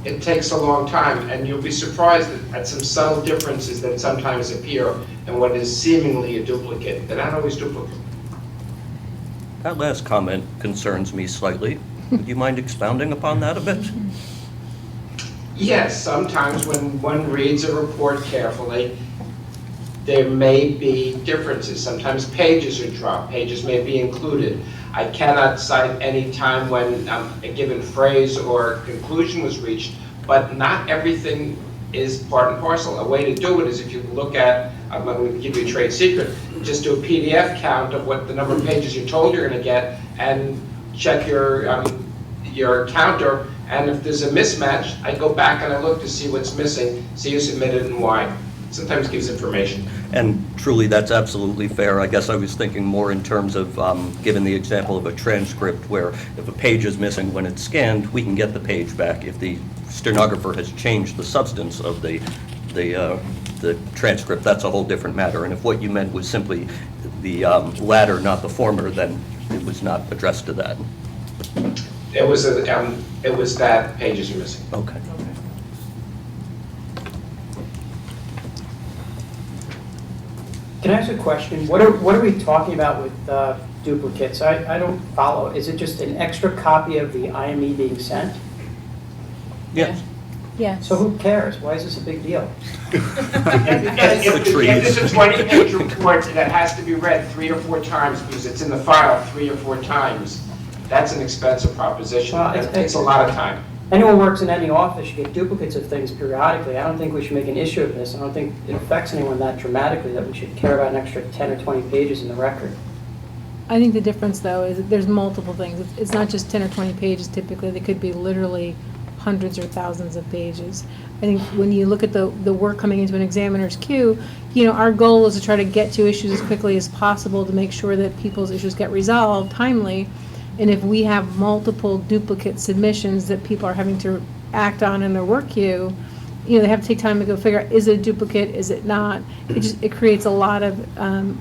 it takes a long time, and you'll be surprised at some subtle differences that sometimes appear in what is seemingly a duplicate. They're not always duplicate. That last comment concerns me slightly. Would you mind expounding upon that a bit? Yes, sometimes when one reads a report carefully, there may be differences. Sometimes pages are dropped, pages may be included. I cannot cite any time when a given phrase or conclusion was reached, but not everything is part and parcel. A way to do it is if you look at, I'm going to give you a trade secret, just do a PDF count of what the number of pages you're told you're going to get, and check your counter, and if there's a mismatch, I go back and I look to see what's missing, see who submitted and why. Sometimes gives information. And truly, that's absolutely fair. I guess I was thinking more in terms of, given the example of a transcript where if a page is missing when it's scanned, we can get the page back. If the stenographer has changed the substance of the transcript, that's a whole different matter. And if what you meant was simply the latter, not the former, then it was not addressed to that. It was that pages are missing. Okay. Can I ask a question? What are we talking about with duplicates? I don't follow. Is it just an extra copy of the IME being sent? Yes. Yes. So who cares? Why is this a big deal? If it's a 20-page report that has to be read 3 or 4 times because it's in the file 3 or 4 times, that's an expensive proposition. Well, It takes a lot of time. Anyone who works in any office should get duplicates of things periodically. I don't think we should make an issue of this. I don't think it affects anyone that dramatically that we should care about an extra 10 or 20 pages in the record. I think the difference, though, is that there's multiple things. It's not just 10 or 20 pages typically. They could be literally hundreds or thousands of pages. I think when you look at the work coming into an examiner's queue, our goal is to try to get to issues as quickly as possible to make sure that people's issues get resolved timely. And if we have multiple duplicate submissions that people are having to act on in their work queue, they have to take time to go figure out, is it a duplicate, is it not? It creates a lot of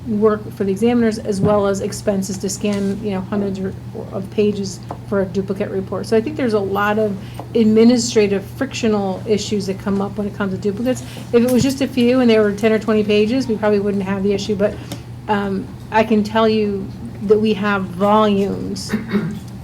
work for the examiners as well as expenses to scan, hundreds of pages for a duplicate report. So I think there's a lot of administrative frictional issues that come up when it comes to duplicates. If it was just a few and they were 10 or 20 pages, we probably wouldn't have the issue, but I can tell you that we have volumes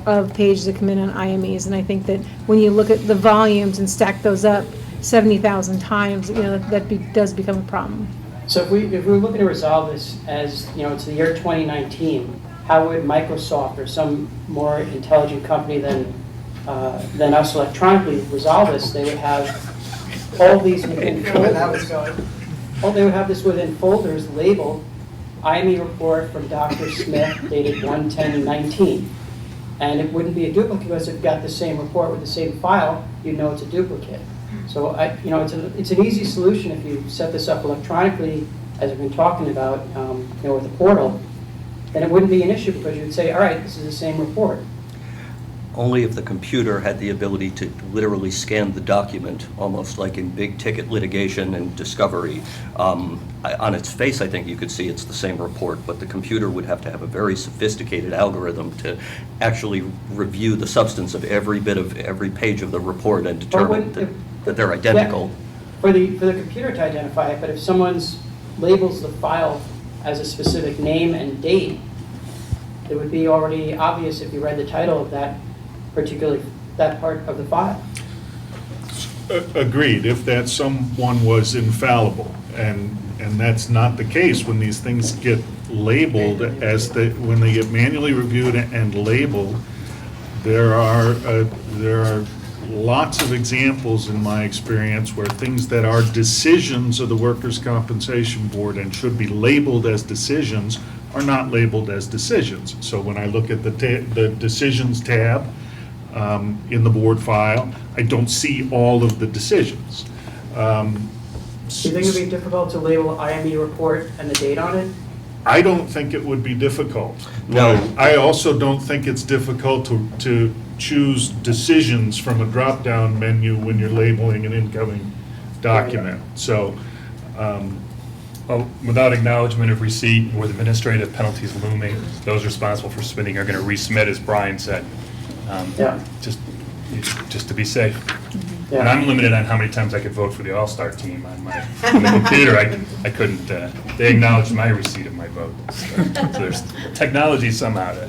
of pages that come in on IMEs, and I think that when you look at the volumes and stack those up 70,000 times, that does become a problem. So if we're looking to resolve this as, it's the year 2019, how would Microsoft or some more intelligent company than us electronically resolve this? They would have hold these within Know where that was folders. going. Oh, they would have this within folders labeled IME report from Dr. Smith dated 1/10/19. And it wouldn't be a duplicate because if you've got the same report with the same file, you know it's a duplicate. So it's an easy solution if you set this up electronically, as we've been talking about, with a portal, then it wouldn't be an issue because you'd say, all right, this is the same report. Only if the computer had the ability to literally scan the document, almost like in big ticket litigation and discovery. On its face, I think you could see it's the same report, but the computer would have to have a very sophisticated algorithm to actually review the substance of every bit of every page of the report and determine that they're identical. Yeah, for the computer to identify it, but if someone's labels the file as a specific name and date, it would be already obvious if you read the title of that part of the file. Agreed, if that someone was infallible, and that's not the case when these things get labeled when they get manually reviewed and labeled. There are lots of examples in my experience where things that are decisions of the Workers' Compensation Board and should be labeled as decisions are not labeled as decisions. So when I look at the decisions tab in the board file, I don't see all of the decisions. Do you think it would be difficult to label IME report and the date on it? I don't think it would be difficult. No. I also don't think it's difficult to choose decisions from a drop-down menu when you're labeling an incoming document. So, Well, without acknowledgement of receipt or with administrative penalties looming, those responsible for submitting are going to resubmit, as Brian said. Yeah. Just to be safe. Yeah. And I'm limited on how many times I could vote for the All-Star team on the computer. I couldn't, they acknowledged my receipt of my vote. So there's technology somehow to.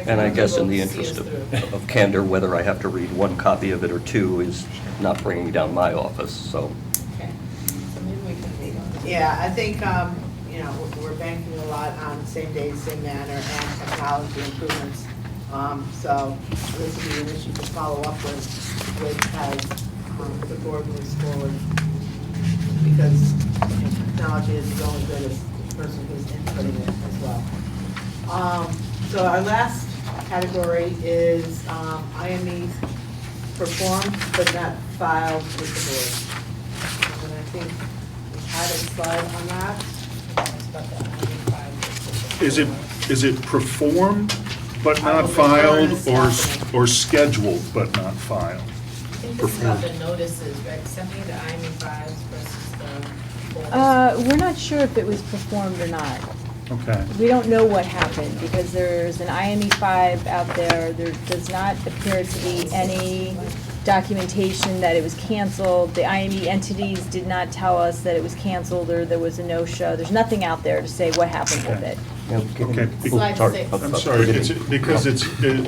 And I guess in the interest of candor, whether I have to read one copy of it or two is not bringing down my office, so. Okay, so maybe we can move on. Yeah, I think, we're banking a lot on same day, same manner, and technology improvements. So this will be an issue to follow up with as the board moves forward, because technology is only good as the person who's inputting it as well. So our last category is IMEs performed but not filed with the board. And I think we had a slide on that. is it performed but not filed, or scheduled but not filed? I think this is about the notices, right? Send me the IME files versus the forms. We're not sure if it was performed or not. Okay. We don't know what happened, because there's an IME 5 out there. There does not appear to be any documentation that it was canceled. The IME entities did not tell us that it was canceled or there was a no-show. There's nothing out there to say what happened with it. Okay. Slide 6. I'm sorry, because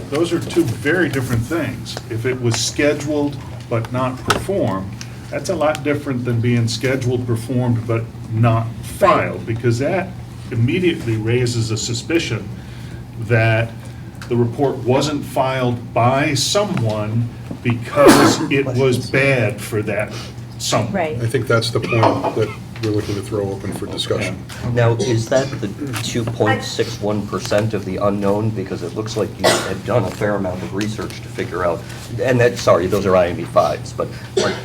those are two very different things. If it was scheduled but not performed, that's a lot different than being scheduled, performed, but not filed, because that immediately raises a suspicion that the report wasn't filed by someone because it was bad for that someone. Right. I think that's the point that we're looking to throw open for discussion. Now, is that the 2.61% of the unknown? Because it looks like you have done a fair amount of research to figure out, and that, sorry, those are IME 5s, but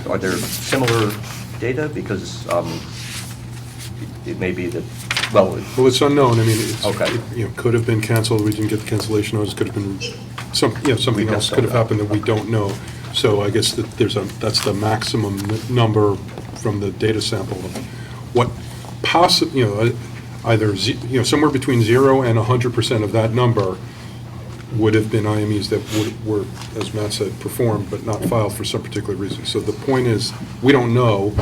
are there similar data? Because it may be that, well, It's unknown. I mean, Okay. it could have been canceled, we didn't get the cancellation notice, could have been something else could have happened that we don't know. So I guess that that's the maximum number from the data sample of what either somewhere between 0 and 100% of that number would have been IMEs that were, as Matt said, performed but not filed for some particular reason. So the point is, we don't know,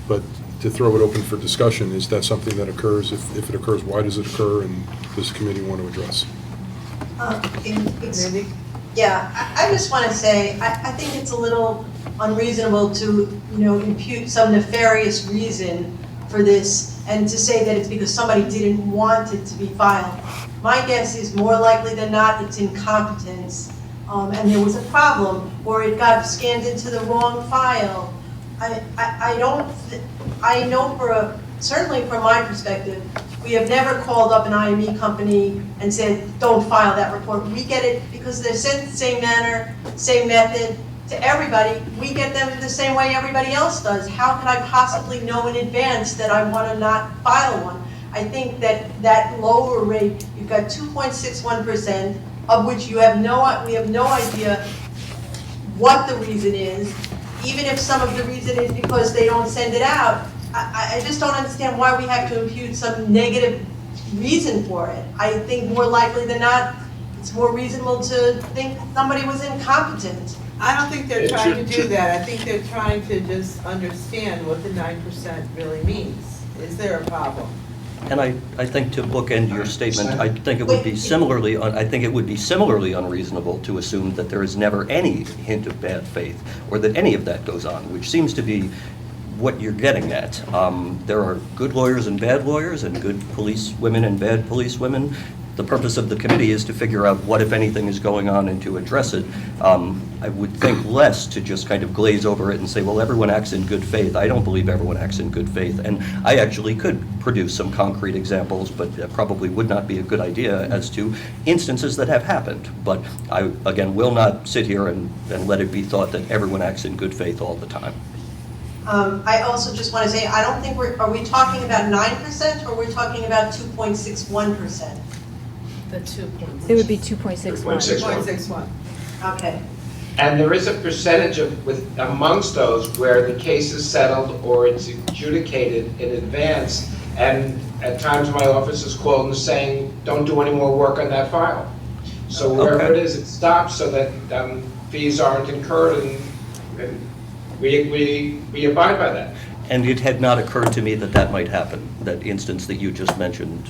but to throw it open for discussion, is that something that occurs? If it occurs, why does it occur, and does the committee want to address? Yeah, I just want to say, I think it's a little unreasonable to, impute some nefarious reason for this and to say that it's because somebody didn't want it to be filed. My guess is more likely than not it's incompetence, and there was a problem, or it got scanned into the wrong file, I know certainly from my perspective, we have never called up an IME company and said, don't file that report. We get it because they're sent the same manner, same method to everybody. We get them the same way everybody else does. How can I possibly know in advance that I want to not file one? I think that lower rate, you've got 2.61%, of which we have no idea what the reason is. Even if some of the reason is because they don't send it out, I just don't understand why we have to impute some negative reason for it. I think more likely than not, it's more reasonable to think somebody was incompetent. I don't think they're trying to do that. I think they're trying to just understand what the 9% really means. Is there a problem? And I think to bookend your statement, I think it would be similarly unreasonable to assume that there is never any hint of bad faith, or that any of that goes on, which seems to be what you're getting at. There are good lawyers and bad lawyers, and good police women and bad police women. The purpose of the committee is to figure out what, if anything, is going on and to address it. I would think less to just kind of glaze over it and say, well, everyone acts in good faith. I don't believe everyone acts in good faith. And I actually could produce some concrete examples, but that probably would not be a good idea as to instances that have happened. But I, again, will not sit here and let it be thought that everyone acts in good faith all the time. I also just want to say, I don't think are we talking about 9% or we're talking about 2.61%? The 2.6. It would be 2.61. 2.61. Okay. And there is a percentage amongst those where the case is settled or it's adjudicated in advance, and at times my office is called and saying, don't do any more work on that file. So wherever it is, it stops so that fees aren't incurred, and we abide by that. And it had not occurred to me that that might happen, that instance that you just mentioned,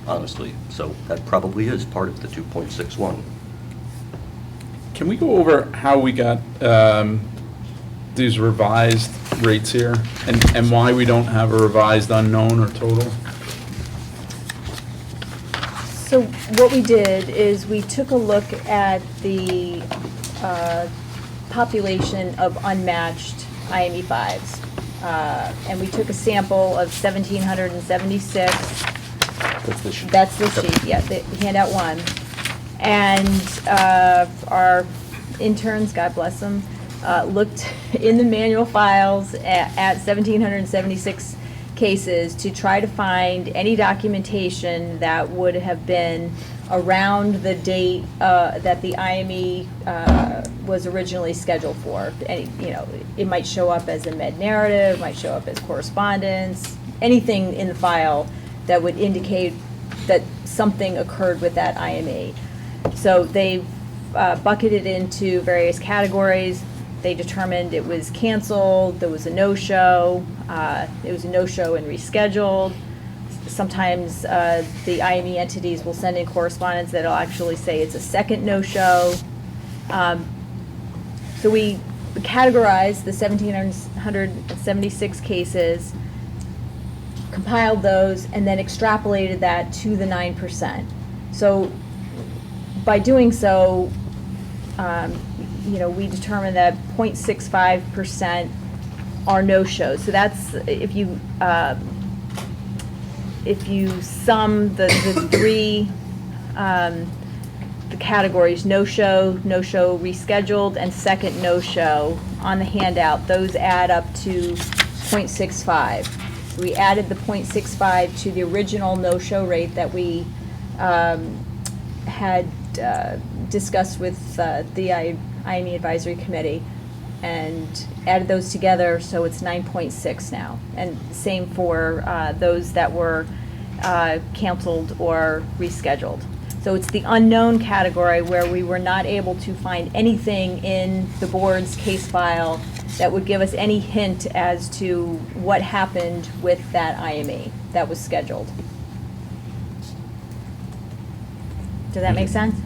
honestly. So that probably is part of the 2.61. Can we go over how we got these revised rates here, and why we don't have a revised unknown or total? So what we did is we took a look at the population of unmatched IME 5s. And we took a sample of 1,776. That's the sheet. That's the sheet, yeah, the handout one. And our interns, God bless them, looked in the manual files at 1,776 cases to try to find any documentation that would have been around the date that the IME was originally scheduled for. And, you know, it might show up as a med narrative, might show up as correspondence, anything in the file that would indicate that something occurred with that IME. So they've bucketed into various categories. They determined it was canceled, there was a no-show, it was a no-show and rescheduled. Sometimes the IME entities will send in correspondence that'll actually say it's a second no-show. So we categorized the 1,776 cases, compiled those, and then extrapolated that to the 9%. So by doing so, you know, we determined that 0.65% are no-shows. So that's if you sum the three the categories, no-show, no-show rescheduled, and second no-show on the handout, those add up to 0.65. So we added the 0.65 to the original no-show rate that we had discussed with the IME Advisory Committee, and added those together, so it's 9.6 now. And same for those that were canceled or rescheduled. So it's the unknown category where we were not able to find anything in the board's case file that would give us any hint as to what happened with that IME that was scheduled. Does that make sense?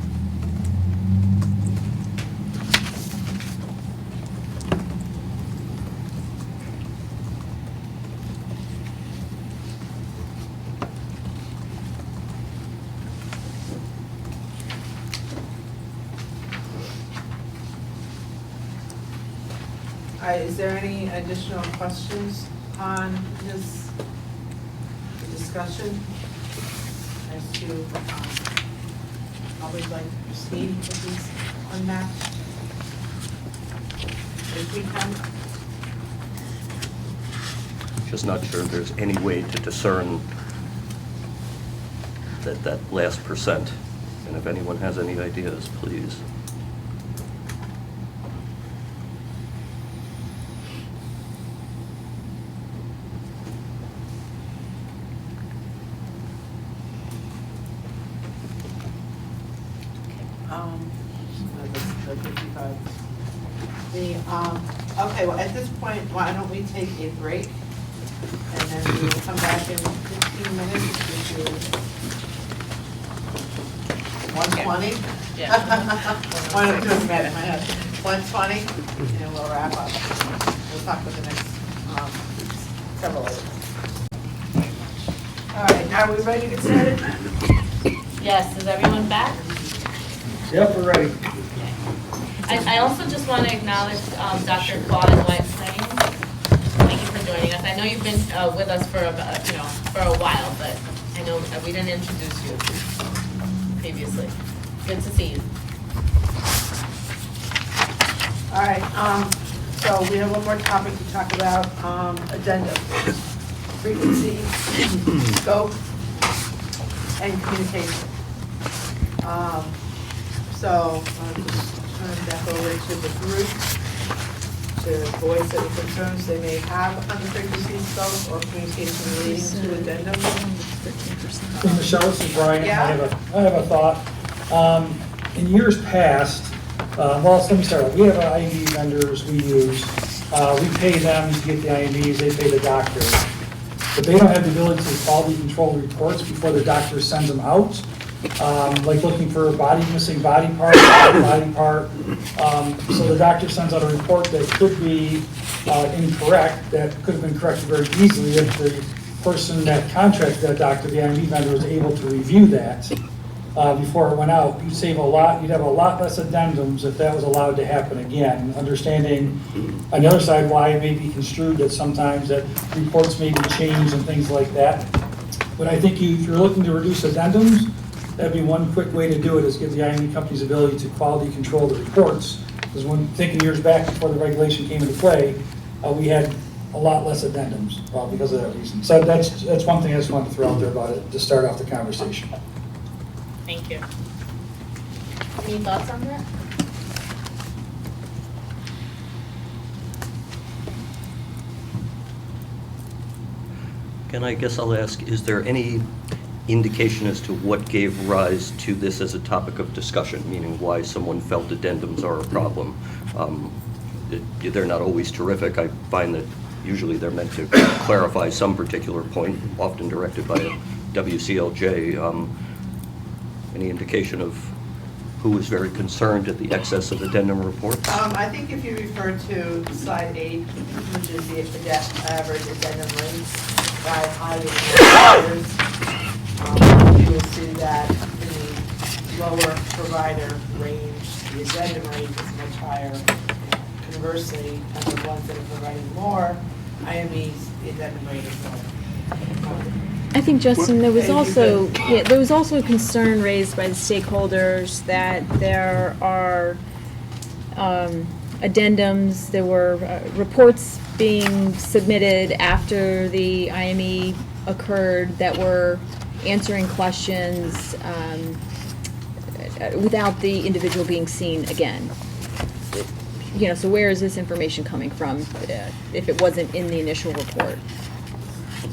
Is there any additional questions on this discussion as to how we'd like to proceed with these unmatched? If we can. Just not sure there's any way to discern that last percent. And if anyone has any ideas, please. Okay, well, at this point, why don't we take a break? And then we will come back in 15 minutes, which is 1:20? Yeah. Why don't we do it in my head? 1:20, and we'll wrap up. We'll talk with the next several items. All right, are we ready to get started? Yes, is everyone back? Yep, we're ready. I also just want to acknowledge Dr. Claude's wife, Thank you for joining us. I know you've been with us for about, for a while, but I know we didn't introduce you previously. Good to see you. All right, so we have one more topic to talk about, addendum. Frequency, scope, and communication. So I'll just turn back over to the group to voice any concerns they may have on the frequency, scope, or communication relating to addendum. Hey, Michelle, this is Brian. Yeah? I have a thought. In years past, well, let me start. We have our IME vendors we use. We pay them to get the IMEs, they pay the doctor. But they don't have the ability to quality control reports before the doctor sends them out. Like looking for a missing body part. So the doctor sends out a report that could be incorrect, that could have been corrected very easily if the person that contracted that doctor, the IME vendor, was able to review that before it went out. You'd have a lot less addendums if that was allowed to happen again. Understanding on the other side why it may be construed that sometimes that reports may be changed and things like that. But I think if you're looking to reduce addendums, that'd be one quick way to do it, is give the IME companies the ability to quality control the reports. Because when thinking years back before the regulation came into play, we had a lot less addendums because of that reason. So that's one thing I just wanted to throw out there about it to start off the conversation. Thank you. Any thoughts on that? And I guess I'll ask, is there any indication as to what gave rise to this as a topic of discussion, meaning why someone felt addendums are a problem? They're not always terrific. I find that usually they're meant to clarify some particular point, often directed by a WCLJ. Any indication of who was very concerned at the excess of addendum reports? I think if you refer to slide 8, which is the average addendum rates by higher providers, you will see that in the lower provider range, the addendum rate is much higher. Conversely, on the ones that are providing more IMEs, the addendum rate is lower. I think, Justin, there was also a concern raised by the stakeholders that there are addendums, there were reports being submitted after the IME occurred that were answering questions without the individual being seen again. So where is this information coming from if it wasn't in the initial report?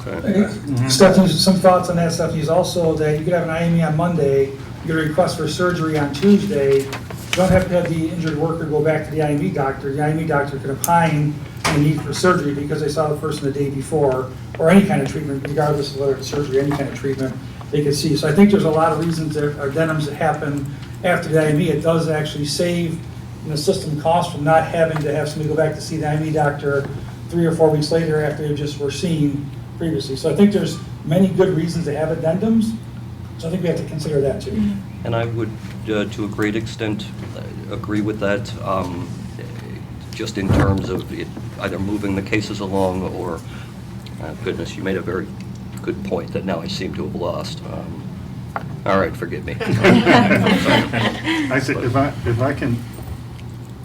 Okay. Stephanie, some thoughts on that, Stephanie, is also that you could have an IME on Monday, you get a request for surgery on Tuesday, you don't have to have the injured worker go back to the IME doctor. The IME doctor could opine on the need for surgery because they saw the person the day before, or any kind of treatment, regardless of whether it's surgery, any kind of treatment they could see. So I think there's a lot of reasons there are addendums that happen after the IME. It does actually save the system costs from not having to have somebody go back to see the IME doctor 3 or 4 weeks later after they just were seen previously. So I think there's many good reasons to have addendums, so I think we have to consider that too. And I would, to a great extent, agree with that. just in terms of either moving the cases along or, goodness, you made a very good point that now I seem to have lost. All right, forgive me. I said, if I can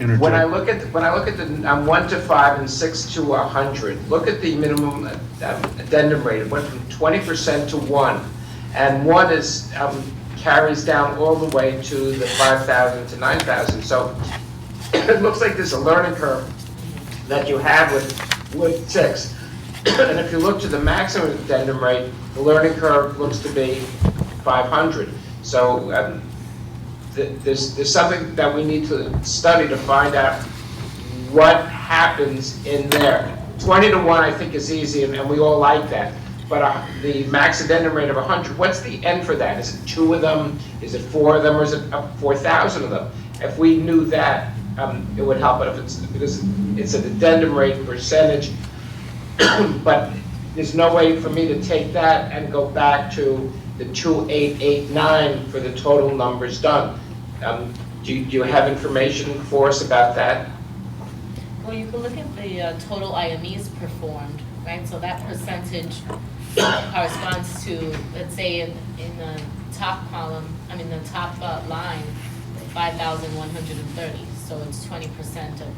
interject. When I look at the 1 to 5 and 6 to 100, look at the minimum addendum rate. It went from 20% to 1, and 1 is carries down all the way to the 5,000 to 9,000. So it looks like there's a learning curve that you have with 6. And if you look to the maximum addendum rate, the learning curve looks to be 500. So there's something that we need to study to find out what happens in there. 20 to 1 I think is easy, and we all like that. But the max addendum rate of 100, what's the end for that? Is it 2 of them? Is it 4 of them? Or is it 4,000 of them? If we knew that, it would help. But because it's an addendum rate percentage, but there's no way for me to take that and go back to the 2,889 for the total numbers done. Do you have information for us about that? Well, you can look at the total IMEs performed, right? So that percentage corresponds to, let's say, in the top column, the top line, 5,130. So it's 20% of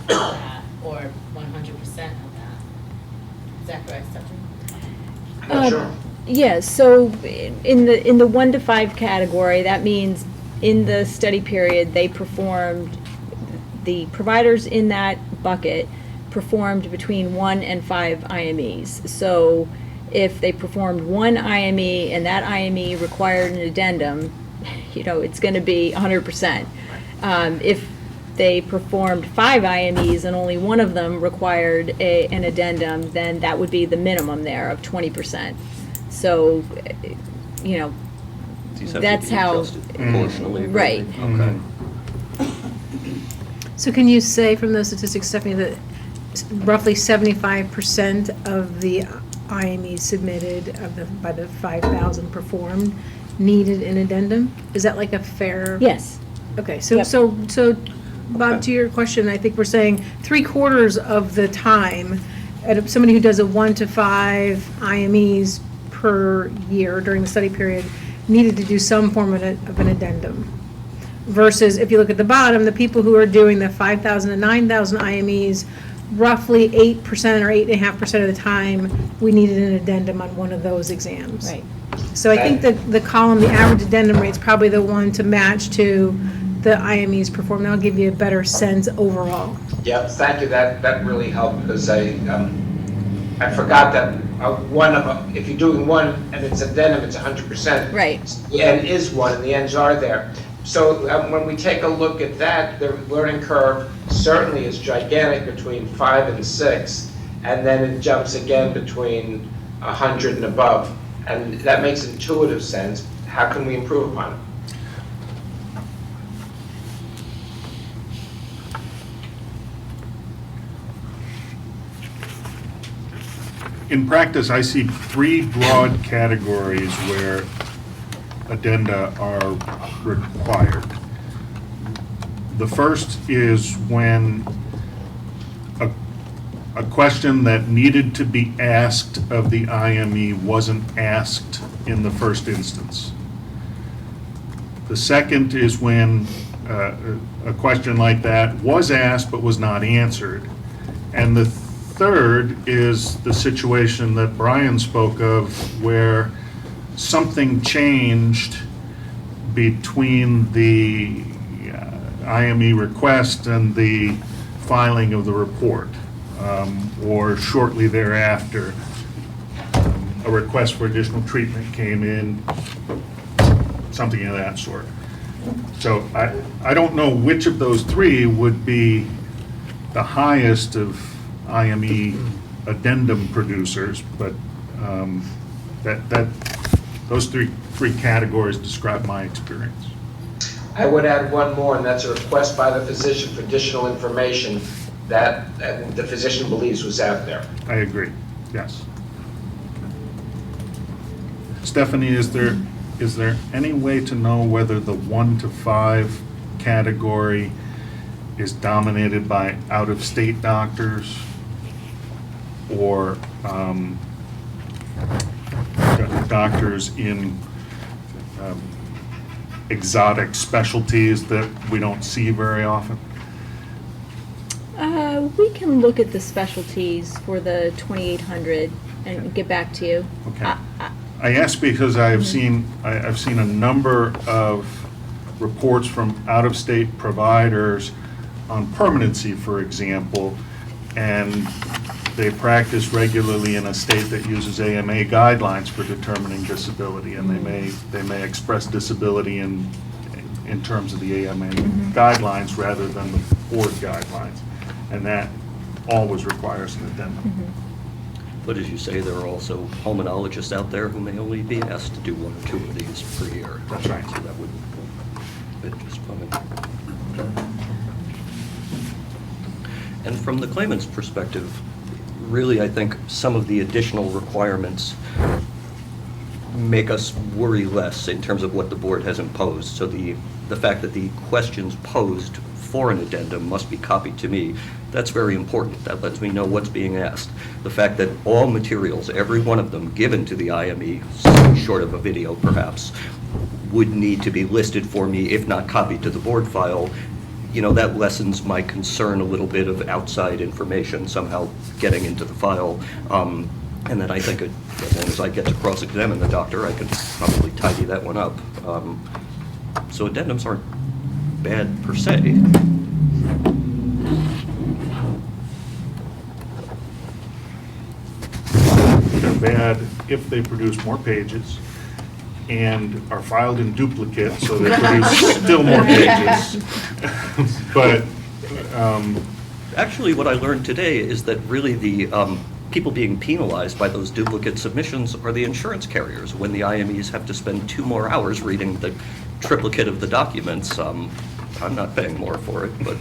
that, or 100% of that. Is that correct, Stephanie? I'm not sure. Yes, so in the 1 to 5 category, that means in the study period, the providers in that bucket performed between 1 and 5 IMEs. So if they performed 1 IME and that IME required an addendum, it's going to be 100%. If they performed 5 IMEs and only one of them required an addendum, then that would be the minimum there of 20%. So, These have that's to be how, adjusted proportionally. right. Okay. So can you say from those statistics, Stephanie, that roughly 75% of the IMEs submitted by the 5,000 performed needed an addendum? Is that like a fair? Yes. Okay, so, Yep. so Bob, to your question, I think we're saying 3/4 of the time, somebody who does a 1 to 5 IMEs per year during the study period needed to do some form of an addendum. Versus if you look at the bottom, the people who are doing the 5,000 to 9,000 IMEs, roughly 8% or 8.5% of the time, we needed an addendum on one of those exams. Right. So I think that the column, the average addendum rate is probably the one to match to the IMEs performed. That'll give you a better sense overall. Yep, thank you. That really helped, because I forgot that if you're doing 1 and it's addendum, it's 100%. Right. The end is 1 and the ends are there. So when we take a look at that, the learning curve certainly is gigantic between 5 and 6, and then it jumps again between 100 and above. And that makes intuitive sense. How can we improve upon it? In practice, I see 3 broad categories where addenda are required. The first is when a question that needed to be asked of the IME wasn't asked in the first instance. The second is when a question like that was asked but was not answered. And the third is the situation that Brian spoke of, where something changed between the IME request and the filing of the report, or shortly thereafter, a request for additional treatment came in, something of that sort. So I don't know which of those 3 would be the highest of IME addendum producers, but those three categories describe my experience. I would add one more, and that's a request by the physician for additional information that the physician believes was out there. I agree, yes. Stephanie, is there any way to know whether the 1 to 5 category is dominated by out-of-state doctors or doctors in exotic specialties that we don't see very often? We can look at the specialties for the 2,800 and get back to you. Okay. I ask because I've seen a number of reports from out-of-state providers on permanency, for example, and they practice regularly in a state that uses AMA guidelines for determining disability, and they may express disability in terms of the AMA guidelines rather than the board guidelines, and that always requires an addendum. But as you say, there are also pulmonologists out there who may only be asked to do 1 or 2 of these per year. That's right. So that would fit just fine. And from the claimant's perspective, really, I think some of the additional requirements make us worry less in terms of what the board has imposed. So the fact that the questions posed for an addendum must be copied to me, that's very important. That lets me know what's being asked. The fact that all materials, every one of them given to the IME, short of a video perhaps, would need to be listed for me, if not copied to the board file, you know, that lessens my concern a little bit of outside information somehow getting into the file. And then I think as long as I get to cross-examine the doctor, I could probably tidy that one up. So addendums aren't bad per se. They're bad if they produce more pages and are filed in duplicate, so they produce still more pages. But actually, what I learned today is that really the people being penalized by those duplicate submissions are the insurance carriers when the IMEs have to spend 2 more hours reading the triplicate of the documents. I'm not paying more for it, but.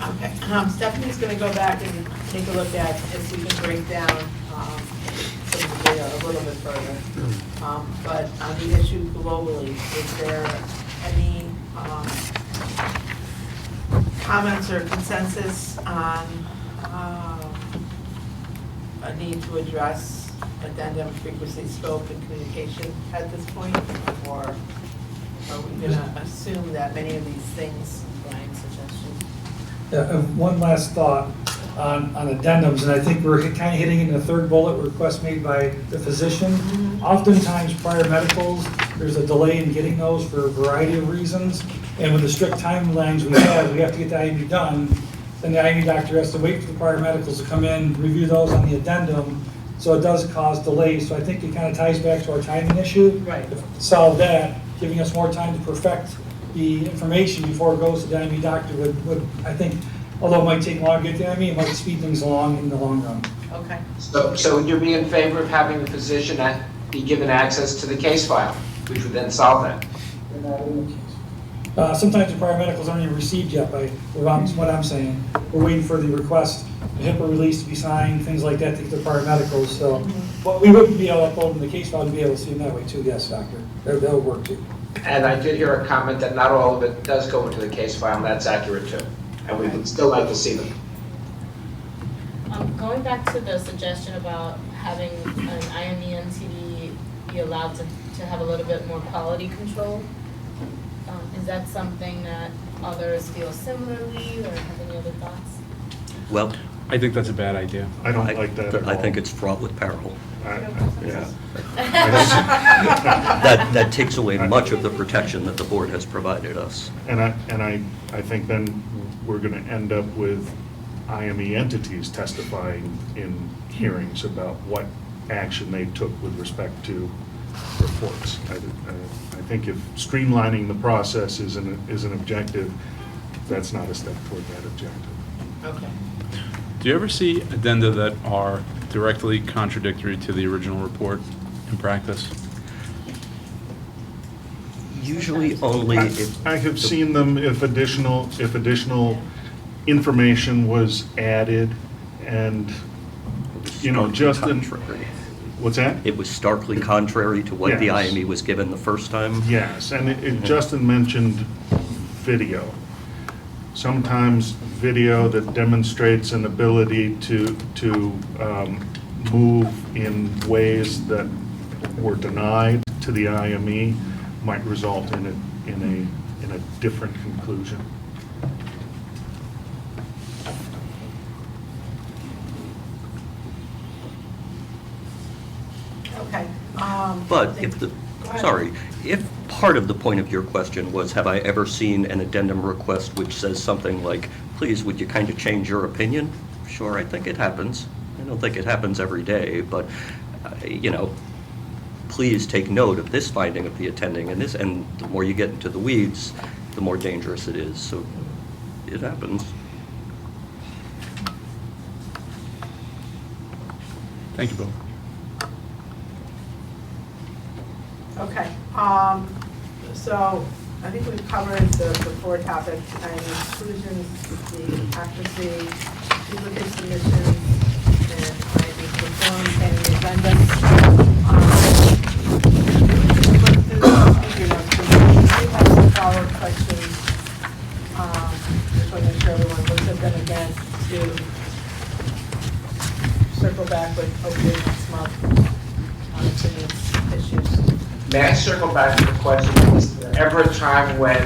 Okay, Stephanie's gonna go back and take a look at if we can break down some of the data a little bit further. But on the issue globally, is there any comments or consensus on a need to address addendum frequency, scope, and communication at this point? Or are we gonna assume that many of these things, Brian's suggestion? One last thought on addendums, and I think we're kind of hitting in the third bullet, request made by the physician. Oftentimes prior medicals, there's a delay in getting those for a variety of reasons, and with the strict timelines we have to get the IME done, then the IME doctor has to wait for the prior medicals to come in, review those on the addendum, so it does cause delays. So I think it kind of ties back to our timing issue. Right. To solve that, giving us more time to perfect the information before it goes to the IME doctor would, I think, although it might take longer to get to the IME, it might speed things along in the long run. Okay. So would you be in favor of having the physician be given access to the case file, which would then solve that? Sometimes the prior medicals aren't even received yet by what I'm saying. We're waiting for the request, the HIPAA release to be signed, things like that to get the prior medicals. So, but we would be able to upload in the case file to be able to see them that way too. Yes, doctor. That would work too. And I did hear a comment that not all of it does go into the case file, and that's accurate too. And we would still like to see them. Going back to the suggestion about having an IME NTD be allowed to have a little bit more quality control, is that something that others feel similarly or have any other thoughts? Well, I think that's a bad idea. I don't like that at all. I think it's fraught with peril. Yeah. That takes away much of the protection that the board has provided us. And I think then we're going to end up with IME entities testifying in hearings about what action they took with respect to reports. I think if streamlining the process is an objective, that's not a step toward that objective. Okay. Do you ever see addenda that are directly contradictory to the original report in practice? Usually only if... I have seen them if additional information was added and, you know, just in... What's that? It was starkly contrary to what the Yes. IME was given the first time? Yes, and Justin mentioned video. Sometimes video that demonstrates an ability to move in ways that were denied to the IME might result in a different conclusion. Okay. But if the, Go ahead. sorry, if part of the point of your question was, have I ever seen an addendum request which says something like, please, would you kind of change your opinion? Sure, I think it happens. I don't think it happens every day, but, you know, please take note of this finding of the attending and this, and the more you get into the weeds, the more dangerous it is, so it happens. Thank you, Bill. Okay, so I think we've covered the four topics, and exclusions, the accuracy, duplicate submissions, and IME performed, and the addendum. We have some follow-up questions. Just want to make sure everyone looks at them again to circle back with hopefully next month on these issues. May I circle back to the question, is there ever a time when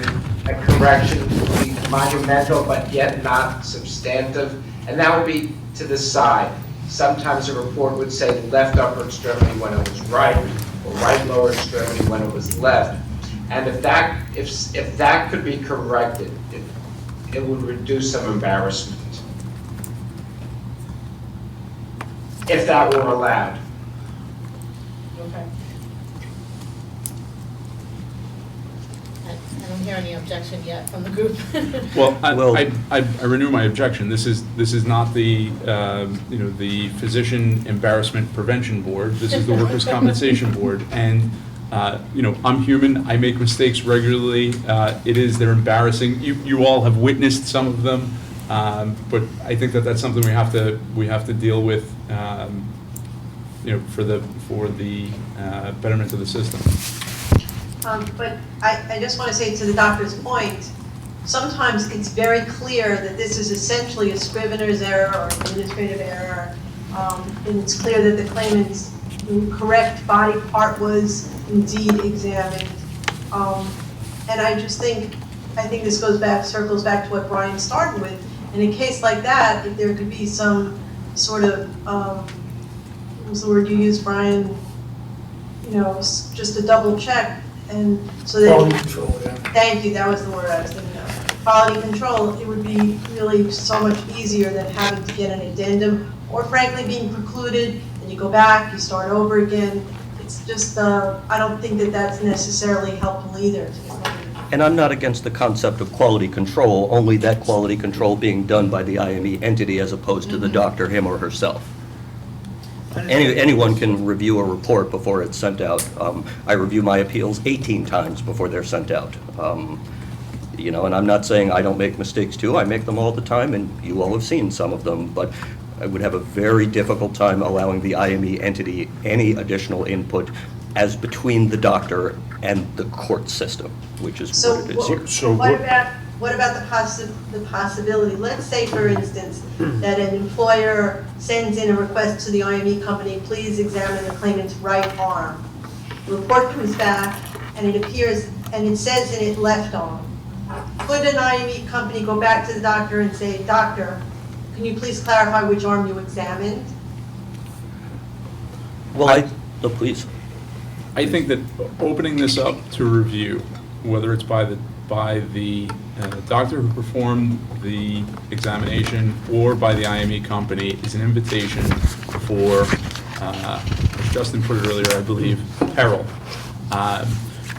a correction would be monumental but yet not substantive? And that would be to the side. Sometimes a report would say left upper extremity when it was right, or right lower extremity when it was left. And if that could be corrected, it would reduce some embarrassment. If that were allowed. Okay. I don't hear any objection yet from the group. Well, Well- I renew my objection. This is not the, the Physician Embarrassment Prevention Board. This is the Workers' Compensation Board. And, I'm human. I make mistakes regularly. They're embarrassing. You all have witnessed some of them. But I think that's something we have to deal with, for the betterment of the system. But I just want to say to the doctor's point, sometimes it's very clear that this is essentially a scrivener's error or administrative error, and it's clear that the claimant's correct body part was indeed examined. And I think this circles back to what Brian started with. In a case like that, if there could be some sort of, what was the word you used, Brian? Just a double check. And so that. Quality control, yeah. Thank you, that was the word I was thinking of. Quality control, it would be really so much easier than having to get an addendum, or frankly, being precluded, and you go back, you start over again. It's just, I don't think that that's necessarily helpful either. And I'm not against the concept of quality control, only that quality control being done by the IME entity as opposed to the doctor, him or herself. Anyone can review a report before it's sent out. I review my appeals 18 times before they're sent out. And I'm not saying I don't make mistakes too. I make them all the time, and you all have seen some of them. But I would have a very difficult time allowing the IME entity any additional input as between the doctor and the court system, which is what it is here. So What about the possibility, let's say for instance, that an employer sends in a request to the IME company, please examine the claimant's right arm. The report comes back and it says in it left arm. Could an IME company go back to the doctor and say, doctor, can you please clarify which arm you examined? Well, please. I think that opening this up to review, whether it's by the doctor who performed the examination or by the IME company, is an invitation for, as Justin put it earlier, I believe, peril.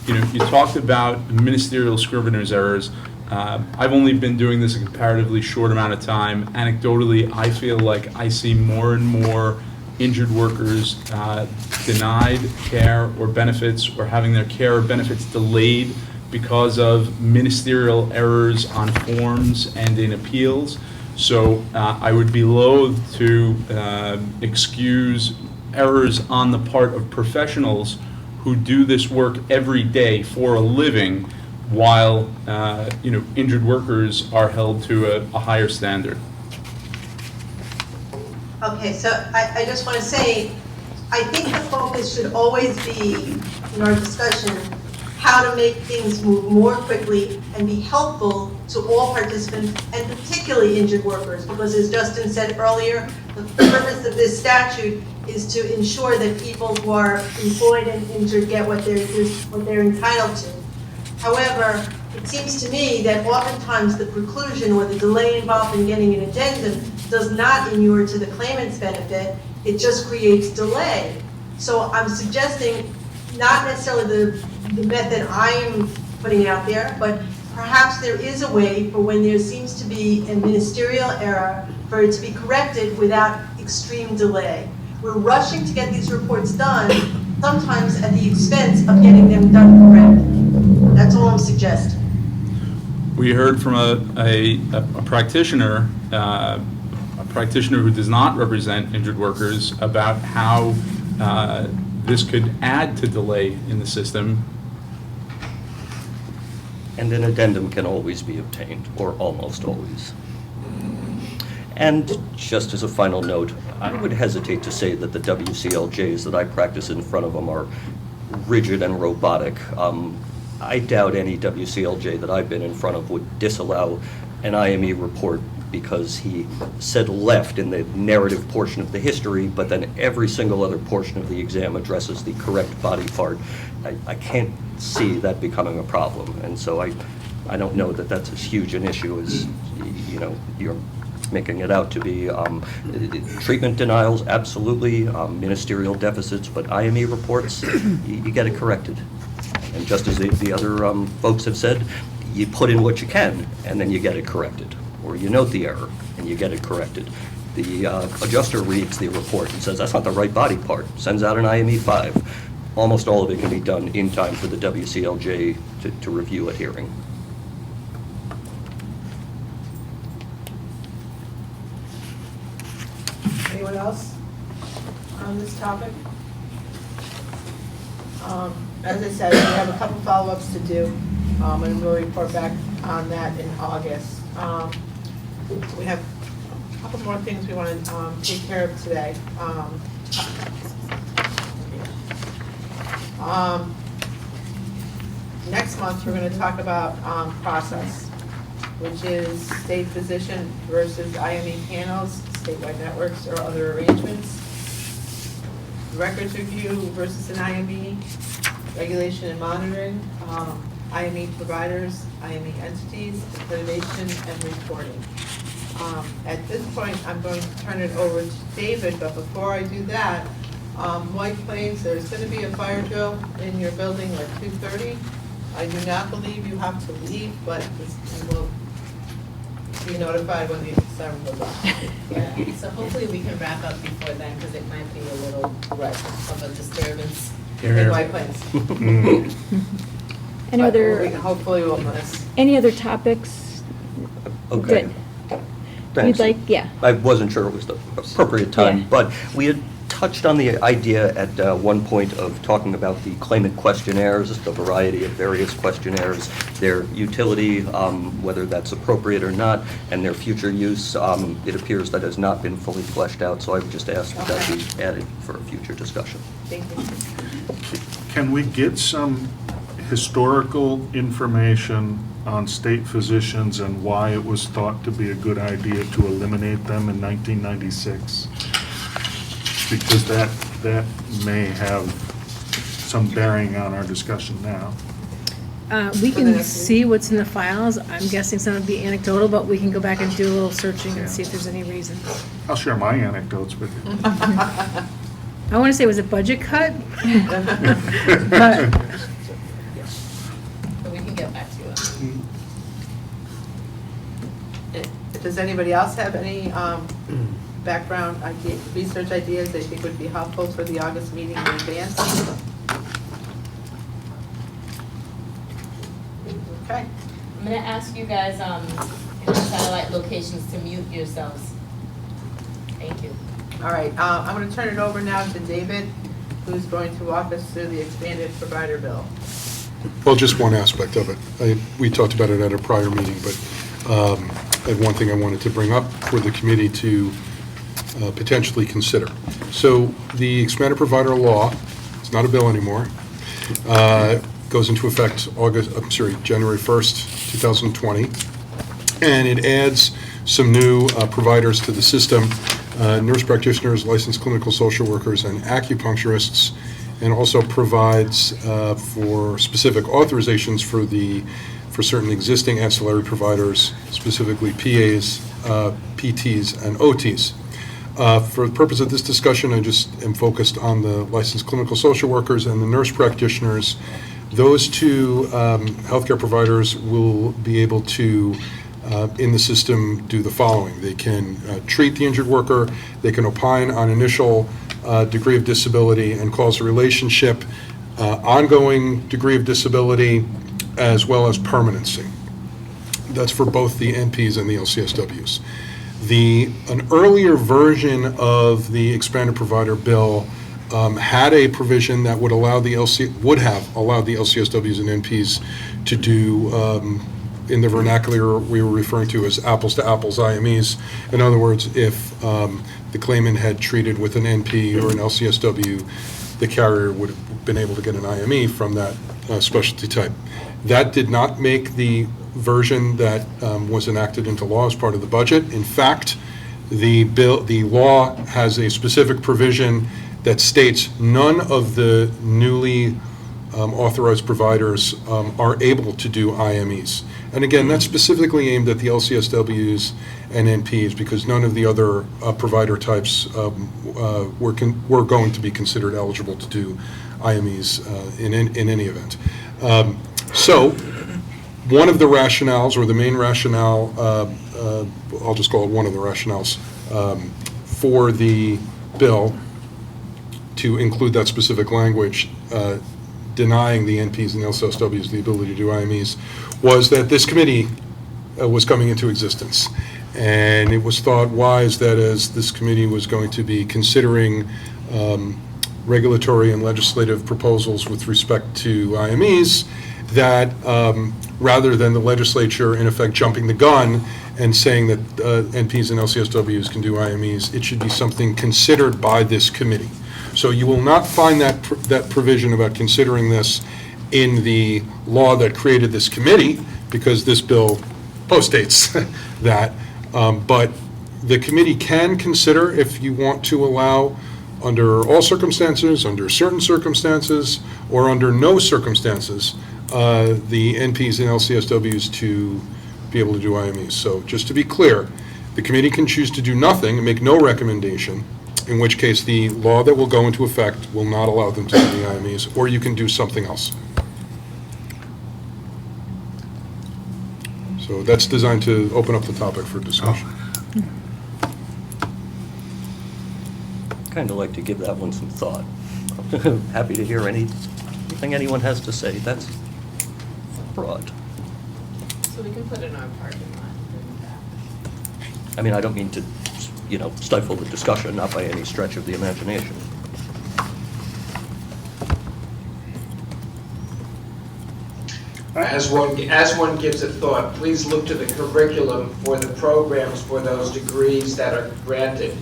You talked about ministerial scrivener's errors. I've only been doing this a comparatively short amount of time. Anecdotally, I feel like I see more and more injured workers denied care or benefits, or having their care or benefits delayed because of ministerial errors on forms and in appeals. So I would be loath to excuse errors on the part of professionals who do this work every day for a living, while injured workers are held to a higher standard. Okay, so I just want to say, I think the focus should always be, in our discussion, how to make things move more quickly and be helpful to all participants, and particularly injured workers, because as Justin said earlier, the purpose of this statute is to ensure that people who are employed and injured get what they're entitled to. However, it seems to me that oftentimes the preclusion or the delay involved in getting an addendum does not inure to the claimant's benefit, it just creates delay. So I'm suggesting not necessarily the method I'm putting out there, but perhaps there is a way for when there seems to be a ministerial error for it to be corrected without extreme delay. We're rushing to get these reports done, sometimes at the expense of getting them done correct. That's all I'm suggesting. We heard from a practitioner, who does not represent injured workers, about how this could add to delay in the system. And an addendum can always be obtained, or almost always. And just as a final note, I would hesitate to say that the WCLJs that I practice in front of them are rigid and robotic. I doubt any WCLJ that I've been in front of would disallow an IME report because he said left in the narrative portion of the history, but then every single other portion of the exam addresses the correct body part. I can't see that becoming a problem, and so I don't know that that's as huge an issue as you're making it out to be. Treatment denials, absolutely, ministerial deficits, but IME reports, you get it corrected. And just as the other folks have said, you put in what you can, and then you get it corrected. Or you note the error, and you get it corrected. The adjuster reads the report and says, that's not the right body part, sends out an IME 5. Almost all of it can be done in time for the WCLJ to review at hearing. Anyone else on this topic? As I said, we have a couple follow-ups to do, and we'll report back on that in August. We have a couple more things we want to take care of today. Next month, we're going to talk about process, which is state physician versus IME panels, statewide networks, or other arrangements. Records review versus an IME, regulation and monitoring, IME providers, IME entities, accreditation, and reporting. At this point, I'm going to turn it over to David, but before I do that, White Plains, there's going to be a fire drill in your building at 2:30. I do not believe you have to leave, but you will be notified when the siren goes off. Yeah, so hopefully we can wrap up before then, because it might be a little of a disturbance in White Plains. Any other, Hopefully we'll miss. any other topics? Okay. Good. Thanks. You'd like, yeah. I wasn't sure it was the appropriate time, Yeah. but we had touched on the idea at one point of talking about the Claimant Questionnaires, the variety of various questionnaires, their utility, whether that's appropriate or not, and their future use. It appears that has not been fully fleshed out, so I would just ask that that be added for a future discussion. Thank you. Can we get some historical information on state physicians and why it was thought to be a good idea to eliminate them in 1996? Because that may have some bearing on our discussion now. We can see what's in the files. I'm guessing some would be anecdotal, but we can go back and do a little searching and see if there's any reasons. I'll share my anecdotes with you. I want to say it was a budget cut. But So we can get back to you on that. Does anybody else have any background research ideas they think would be helpful for the August meeting in advance? Okay. I'm gonna ask you guys, in the satellite locations to mute yourselves. Thank you. All right, I'm going to turn it over now to David, who's going to walk us through the expanded provider bill. Well, just one aspect of it. We talked about it at a prior meeting, but I had one thing I wanted to bring up for the committee to potentially consider. So the expanded provider law, it's not a bill anymore, goes into effect January 1st, 2020, and it adds some new providers to the system, nurse practitioners, licensed clinical social workers, and acupuncturists, and also provides for specific authorizations for certain existing ancillary providers, specifically PAs, PTs, and OTs. For the purpose of this discussion, I just am focused on the licensed clinical social workers and the nurse practitioners. Those two healthcare providers will be able to, in the system, do the following. They can treat the injured worker, they can opine on initial degree of disability and causal relationship, ongoing degree of disability, as well as permanency. That's for both the NPs and the LCSWs. An earlier version of the expanded provider bill had a provision that would have allowed the LCSWs and NPs to do, in the vernacular we were referring to as apples-to-apples IMEs. In other words, if the claimant had treated with an NP or an LCSW, the carrier would have been able to get an IME from that specialty type. That did not make the version that was enacted into law as part of the budget. In fact, the law has a specific provision that states none of the newly authorized providers are able to do IMEs. And again, that's specifically aimed at the LCSWs and NPs because none of the other provider types were going to be considered eligible to do IMEs in any event. So one of the rationales, or the main rationale, I'll just call it one of the rationales for the bill to include that specific language denying the NPs and LCSWs the ability to do IMEs was that this committee was coming into existence. And it was thought wise that as this committee was going to be considering regulatory and legislative proposals with respect to IMEs, that rather than the legislature in effect jumping the gun and saying that NPs and LCSWs can do IMEs, it should be something considered by this committee. So you will not find that provision about considering this in the law that created this committee, because this bill postdates that. But the committee can consider, if you want to allow, under all circumstances, under certain circumstances, or under no circumstances, the NPs and LCSWs to be able to do IMEs. So just to be clear, the committee can choose to do nothing and make no recommendation, in which case the law that will go into effect will not allow them to do the IMEs, or you can do something else. So that's designed to open up the topic for discussion. Kind of like to give that one some thought. Happy to hear anything anyone has to say. That's broad. So we can put it in our parking lot. I mean, I don't mean to, stifle the discussion, not by any stretch of the imagination. As one gives it thought, please look to the curriculum for the programs for those degrees that are granted.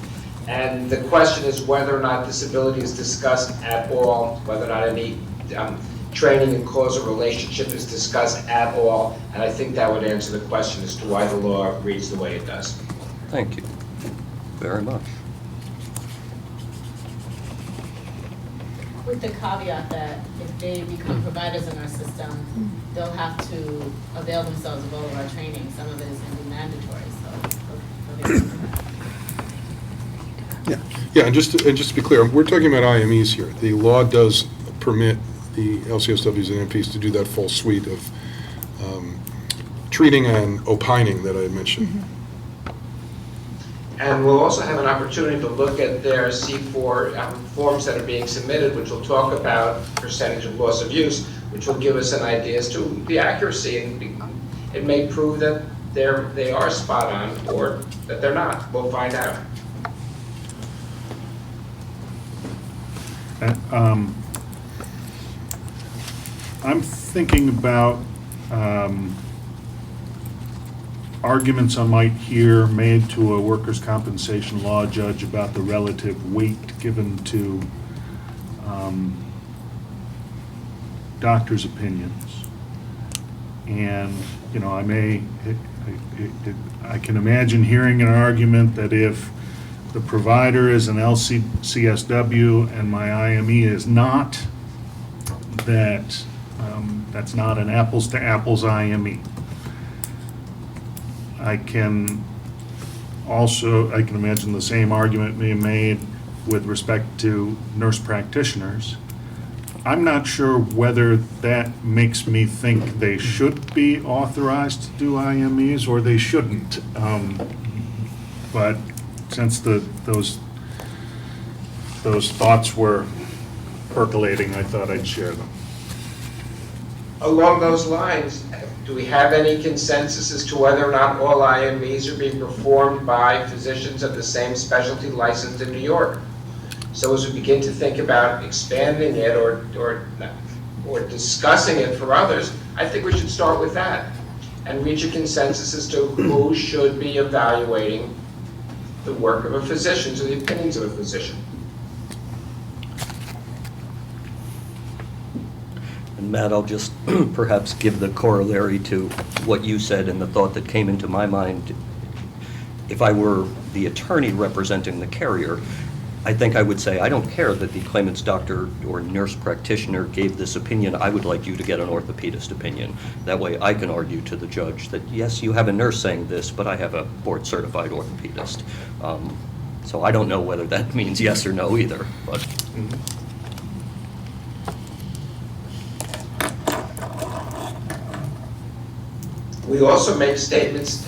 And the question is whether or not disability is discussed at all, whether or not any training in causal relationship is discussed at all. And I think that would answer the question as to why the law reads the way it does. Thank you very much. With the caveat that if they become providers in our system, they'll have to avail themselves of all of our training. Some of it is going to be mandatory, so they'll get into that. Yeah, and just to be clear, we're talking about IMEs here. The law does permit the LCSWs and NPs to do that full suite of treating and opining that I had mentioned. Mm-hmm. And we'll also have an opportunity to look at their C4 forms that are being submitted, which will talk about percentage of loss of use, which will give us an idea as to the accuracy, and it may prove that they are spot on or that they're not. We'll find out. I'm thinking about arguments I might hear made to a workers' compensation law judge about the relative weight given to doctors' opinions. And, you know, I can imagine hearing an argument that if the provider is an LCSW and my IME is not, that that's not an apples-to-apples IME. I can imagine the same argument being made with respect to nurse practitioners. I'm not sure whether that makes me think they should be authorized to do IMEs or they shouldn't. But since those thoughts were percolating, I thought I'd share them. Along those lines, do we have any consensus as to whether or not all IMEs are being performed by physicians of the same specialty licensed in New York? So as we begin to think about expanding it or discussing it for others, I think we should start with that and reach a consensus as to who should be evaluating the work of a physician, or the opinions of a physician. And Matt, I'll just perhaps give the corollary to what you said and the thought that came into my mind. If I were the attorney representing the carrier, I think I would say, I don't care that the claimant's doctor or nurse practitioner gave this opinion. I would like you to get an orthopedist opinion. That way I can argue to the judge that, yes, you have a nurse saying this, but I have a board-certified orthopedist. So I don't know whether that means yes or no either, but. We also make statements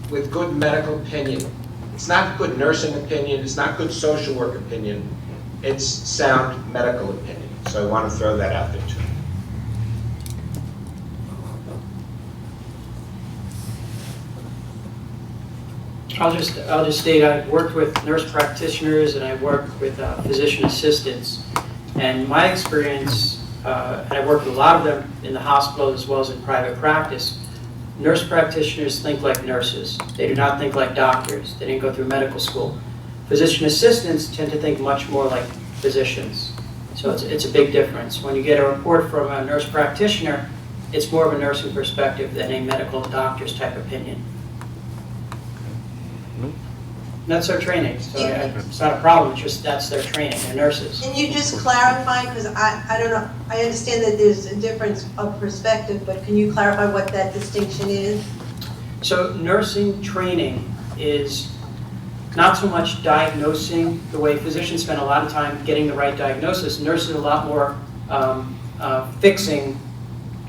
with good medical opinion. It's not good nursing opinion, it's not good social work opinion, it's sound medical opinion. So I want to throw that out there too. I'll just state I've worked with nurse practitioners and I've worked with physician assistants. And my experience, and I've worked with a lot of them in the hospital as well as in private practice, nurse practitioners think like nurses. They do not think like doctors. They didn't go through medical school. Physician assistants tend to think much more like physicians. So it's a big difference. When you get a report from a nurse practitioner, it's more of a nursing perspective than a medical doctor's type opinion. And that's their training, so it's not a problem, it's just that's their training, they're nurses. Can you just clarify, because I don't know, I understand that there's a difference of perspective, but can you clarify what that distinction is? So nursing training is not so much diagnosing the way physicians spend a lot of time getting the right diagnosis. Nurses are a lot more fixing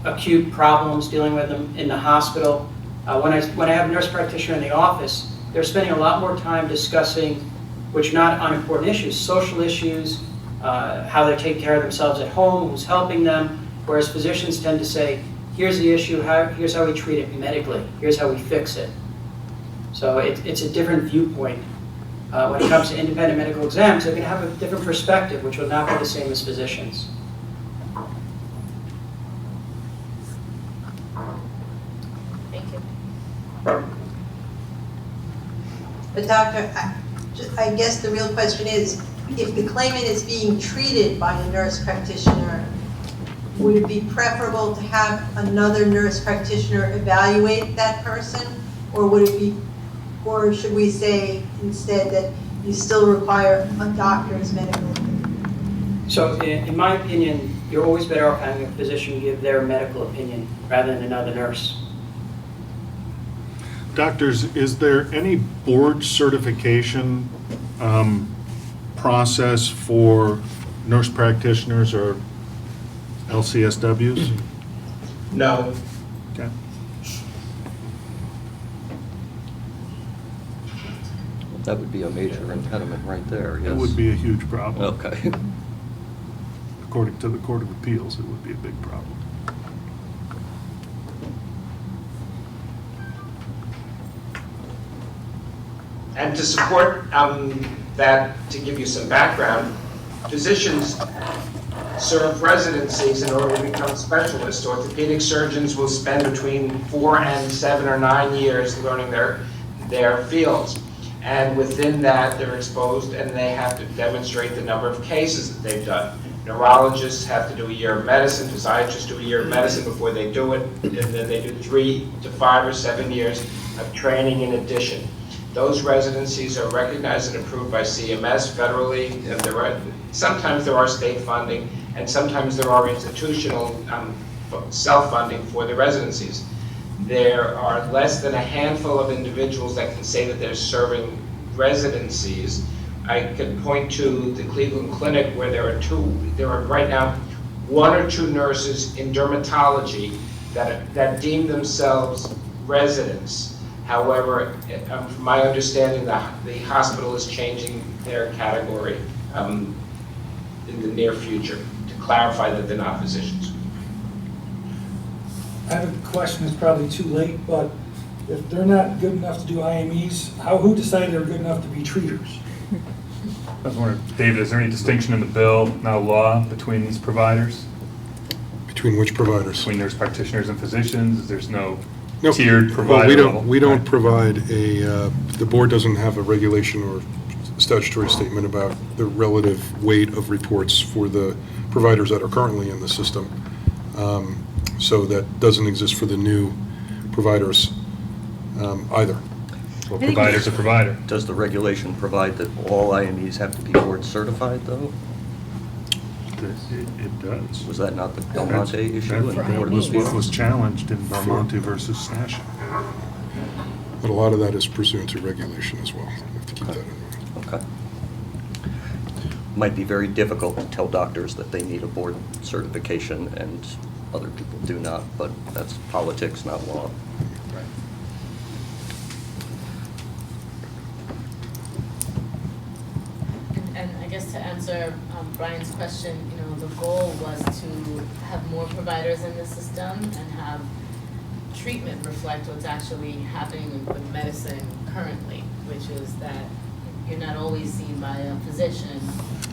acute problems, dealing with them in the hospital. When I have a nurse practitioner in the office, they're spending a lot more time discussing, which are not unimportant issues, social issues, how they take care of themselves at home, who's helping them, whereas physicians tend to say, here's the issue, here's how we treat it medically, here's how we fix it. So it's a different viewpoint. When it comes to independent medical exams, they're going to have a different perspective, which will not be the same as physicians. Thank you. But doctor, I guess the real question is, if the claimant is being treated by a nurse practitioner, would it be preferable to have another nurse practitioner evaluate that person? Or would it be, or should we say instead that you still require a doctor's medical opinion? So in my opinion, you're always better off having a physician give their medical opinion rather than another nurse. Doctors, is there any board certification process for nurse practitioners or LCSWs? No. Okay. That would be a major impediment right there, yes. It would be a huge problem. Okay. According to the Court of Appeals, it would be a big problem. And to support that, to give you some background, physicians serve residencies in order to become specialists. Orthopedic surgeons will spend between 4 and 7 or 9 years learning their fields. And within that, they're exposed and they have to demonstrate the number of cases that they've done. Neurologists have to do a year of medicine, physiatrists do a year of medicine before they do it, and then they do 3 to 5 or 7 years of training in addition. Those residencies are recognized and approved by CMS federally, and sometimes there are state funding, and sometimes there are institutional self-funding for the residencies. There are less than a handful of individuals that can say that they're serving residencies. I can point to the Cleveland Clinic where there are right now 1 or 2 nurses in dermatology that deem themselves residents. However, from my understanding, the hospital is changing their category in the near future to clarify that they're not physicians. I have a question that's probably too late, but if they're not good enough to do IMEs, who decided they're good enough to be treaters? I was wondering, David, is there any distinction in the bill, now law, between these providers? Between which providers? Between nurse practitioners and physicians? There's no No, tiered provider level? we don't provide the board doesn't have a regulation or statutory statement about the relative weight of reports for the providers that are currently in the system. So that doesn't exist for the new providers either. Well, provider's a provider. Does the regulation provide that all IMEs have to be board certified, though? It does. Was that not the Belmonte issue? That was what was challenged in Belmonte versus Snasha. But a lot of that is pursuant to regulation as well. You have to keep that in mind. Okay. Might be very difficult to tell doctors that they need a board certification and other people do not, but that's politics, not law. And I guess to answer Brian's question, the goal was to have more providers in the system and have treatment reflect what's actually happening with medicine currently, which is that you're not always seen by a physician.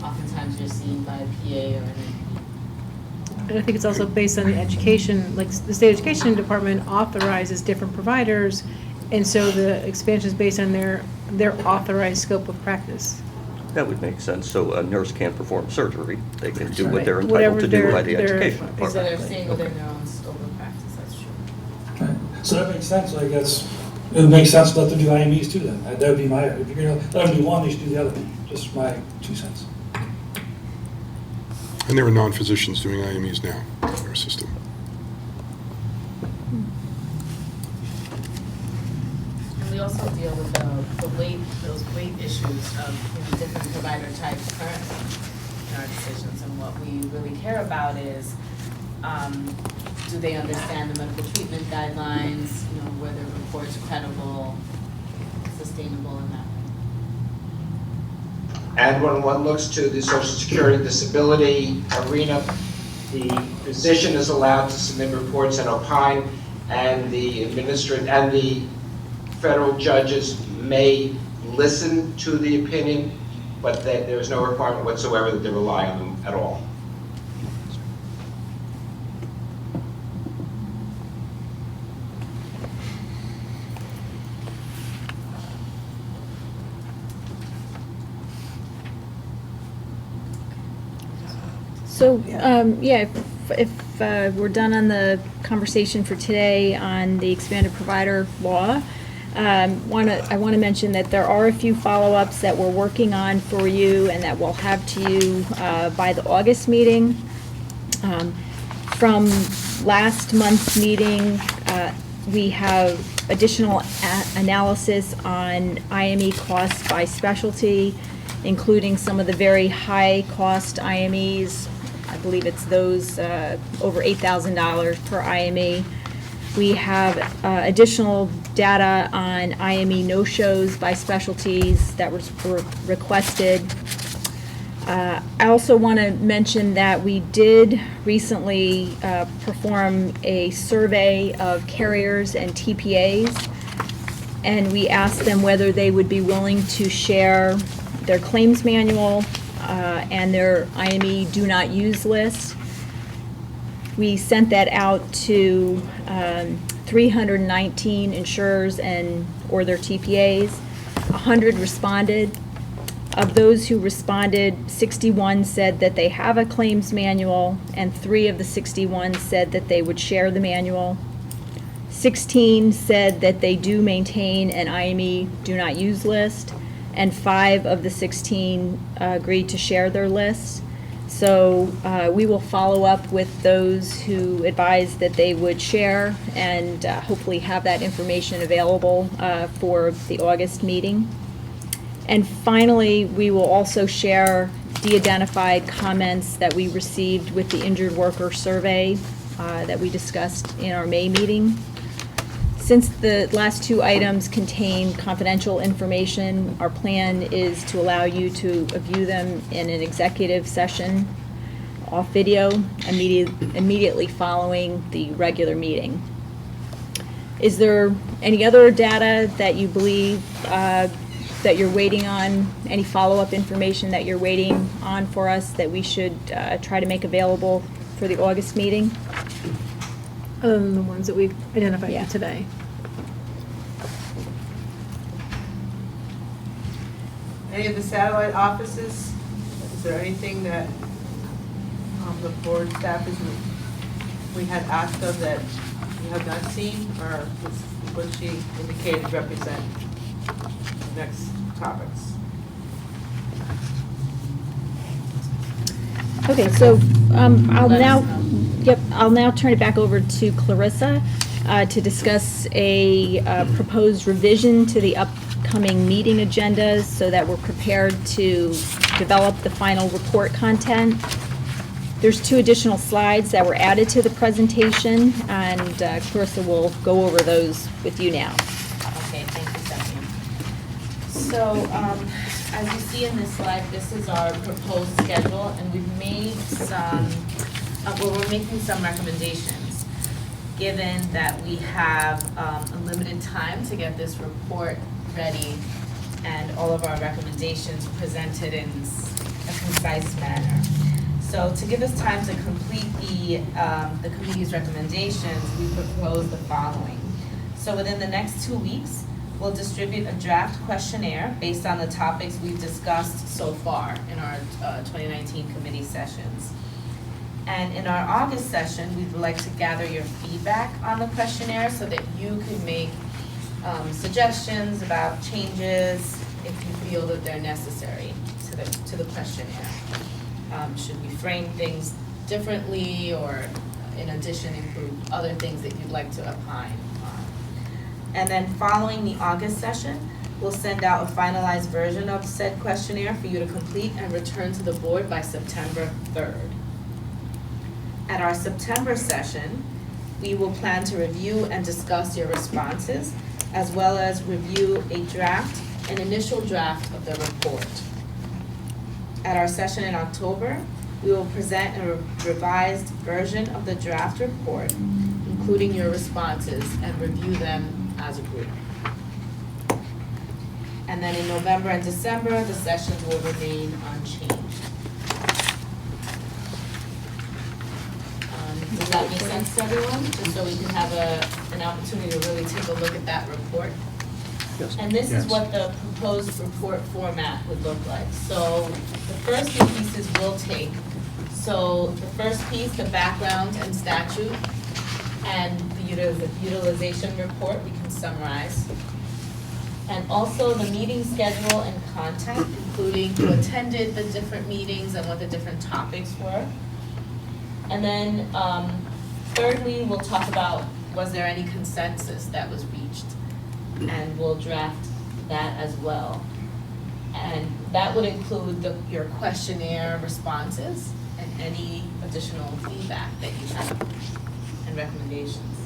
Oftentimes you're seen by a PA or an NP. And I think it's also based on the education, like the state education department authorizes different providers, and so the expansion is based on their authorized scope of practice. That would make sense. So a nurse can't perform surgery. They can do what Right. they're Whatever entitled to do by the their- education So department. they're staying within Okay. their own scope of practice, that's true. Okay. So that makes sense, I guess. It makes sense to let them do IMEs too then. That would be if you're going to let them do one, they should do the other. Just my 2 cents. And there are non-physicians doing IMEs now in our system. And we also deal with those weight issues of different provider types currently in our decisions. And what we really care about is, do they understand the medical treatment guidelines, were their reports credible, sustainable in that way? And when one looks to the Social Security disability arena, the physician is allowed to submit reports and opine, and the federal judges may listen to the opinion, but there is no requirement whatsoever that they rely on them at all. So, if we're done on the conversation for today on the expanded provider law, I want to mention that there are a few follow-ups that we're working on for you and that we'll have to you by the August meeting. From last month's meeting, we have additional analysis on IME costs by specialty, including some of the very high-cost IMEs. I believe it's those over $8,000 per IME. We have additional data on IME no-shows by specialties that were requested. I also want to mention that we did recently perform a survey of carriers and TPAs. and we asked them whether they would be willing to share their claims manual and their IME do not use list. We sent that out to 319 insurers or their TPAs. 100 responded. Of those who responded, 61 said that they have a claims manual, and 3 of the 61 said that they would share the manual. 16 said that they do maintain an IME do not use list, and 5 of the 16 agreed to share their lists. So we will follow up with those who advised that they would share and hopefully have that information available for the August meeting. And finally, we will also share de-identified comments that we received with the injured worker survey that we discussed in our May meeting. Since the last 2 items contain confidential information, our plan is to allow you to view them in an executive session off video immediately following the regular meeting. Is there any other data that you believe that you're waiting on, any follow-up information that you're waiting on for us that we should try to make available for the August meeting? Other than the ones that we've identified Yeah. today. Any of the satellite offices, is there anything that the board staff we had asked of that you have not seen, or what she indicated represent the next topics? Okay, so I'll Let us now, know. I'll now turn it back over to Clarissa to discuss a proposed revision to the upcoming meeting agendas so that we're prepared to develop the final report content. There's 2 additional slides that were added to the presentation, and Clarissa will go over those with you now. Okay, thank you, Stephanie. So, as you see in this slide, this is our proposed schedule, and we've made some, we're making some recommendations, given that we have a limited time to get this report ready and all of our recommendations presented in a concise manner. So to give us time to complete the committee's recommendations, we propose the following. So within the next 2 weeks, we'll distribute a draft questionnaire based on the topics we've discussed so far in our 2019 committee sessions. And in our August session, we'd like to gather your feedback on the questionnaire so that you could make suggestions about changes if you feel that they're necessary to the questionnaire. Should we frame things differently, or in addition include other things that you'd like to opine on? And then following the August session, we'll send out a finalized version of said questionnaire for you to complete and return to the board by September 3rd. At our September session, we will plan to review and discuss your responses, as well as review an initial draft of the report. At our session in October, we will present a revised version of the draft report, including your responses, and review them as a group. And then in November and December, the sessions will remain unchanged. Does that make sense to everyone? Just so we can have an opportunity to really take a look at that report. Yes. And this is Yes. what the proposed report format would look like. So the first few pieces we'll take. So the first piece, the background and statute, and the utilization report, we can summarize. And also the meeting schedule and content, including who attended the different meetings and what the different topics were. And then thirdly, we'll talk about, was there any consensus that was reached? And we'll draft that as well. And that would include your questionnaire responses and any additional feedback that you have and recommendations.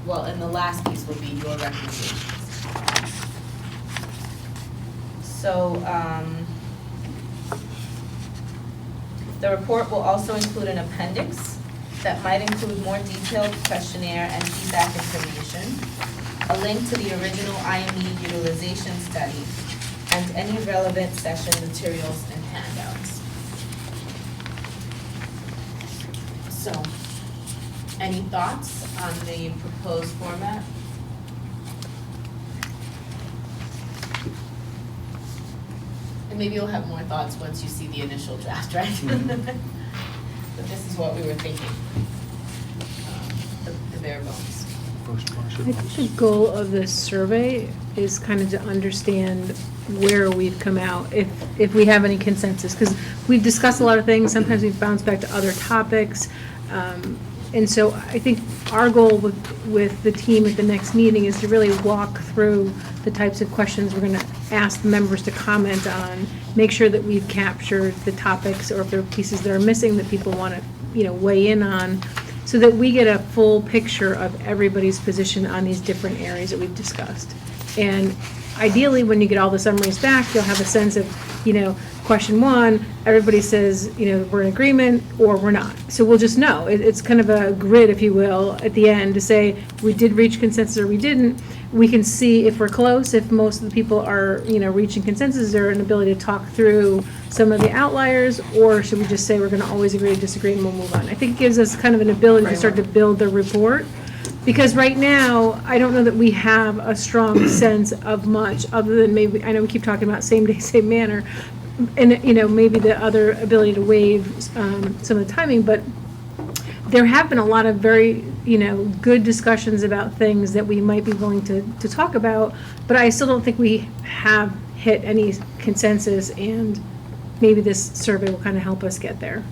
Well, and the last piece will be your recommendations. So the report will also include an appendix that might include more detailed questionnaire and feedback information. a link to the original IME utilization study, and any relevant session materials and handouts. So, any thoughts on the proposed format? And maybe you'll have more thoughts once you see the initial draft, right? But this is what we were thinking, the bare bones. I think the goal of this survey is kind of to understand where we've come out, if we have any consensus, because we've discussed a lot of things, sometimes we've bounced back to other topics. And so I think our goal with the team at the next meeting is to really walk through the types of questions we're gonna ask the members to comment on, make sure that we've captured the topics, or if there are pieces that are missing that people wanna, weigh in on, so that we get a full picture of everybody's position on these different areas that we've discussed. And ideally, when you get all the summaries back, you'll have a sense of, question one, everybody says, we're in agreement, or we're not. So we'll just know. It's kind of a grid, if you will, at the end to say, we did reach consensus or we didn't. We can see if we're close, if most of the people are, reaching consensus, is there an ability to talk through some of the outliers, or should we just say we're gonna always agree to disagree and we'll move on? I think it gives us kind of an ability to start to build the report. Because right now, I don't know that we have a strong sense of much, other than maybe, I know we keep talking about same day, same manner, and, maybe the other ability to waive some of the timing, but there have been a lot of very, good discussions about things that we might be willing to talk about, but I still don't think we have hit any consensus, and maybe this survey will kind of help us get there.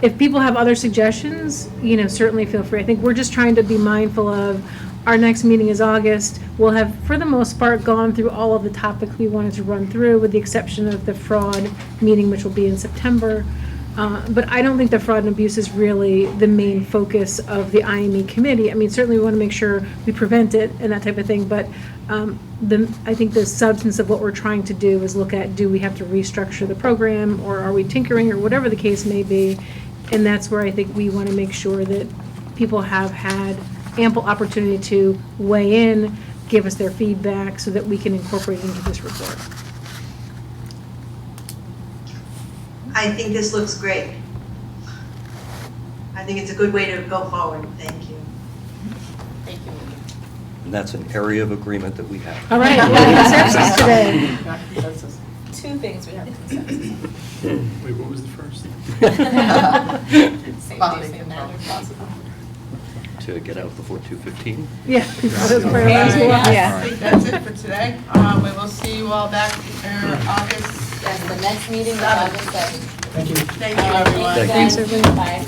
If people have other suggestions, certainly feel free. I think we're just trying to be mindful of, our next meeting is August. We'll have, for the most part, gone through all of the topics we wanted to run through, with the exception of the fraud meeting, which will be in September. But I don't think the fraud and abuse is really the main focus of the IME committee. I mean, certainly we want to make sure we prevent it and that type of thing, but I think the substance of what we're trying to do is look at, do we have to restructure the program, or are we tinkering, or whatever the case may be. And that's where I think we want to make sure that people have had ample opportunity to weigh in, give us their feedback, so that we can incorporate it into this report. I think this looks great. I think it's a good way to go forward. Thank you. Thank you. And that's an area of agreement that we have. All right, consensus today. Two things we have consensus on. Wait, what was the first? Same Quality day, same control. manner possible. To get out before 2:15. Yeah. that was part of Yeah. last week. I think that's it for today. We will see you all back August. Yes, the next meeting is August 7th. Thank you. Thank you, everyone. Thanks, everybody. Bye.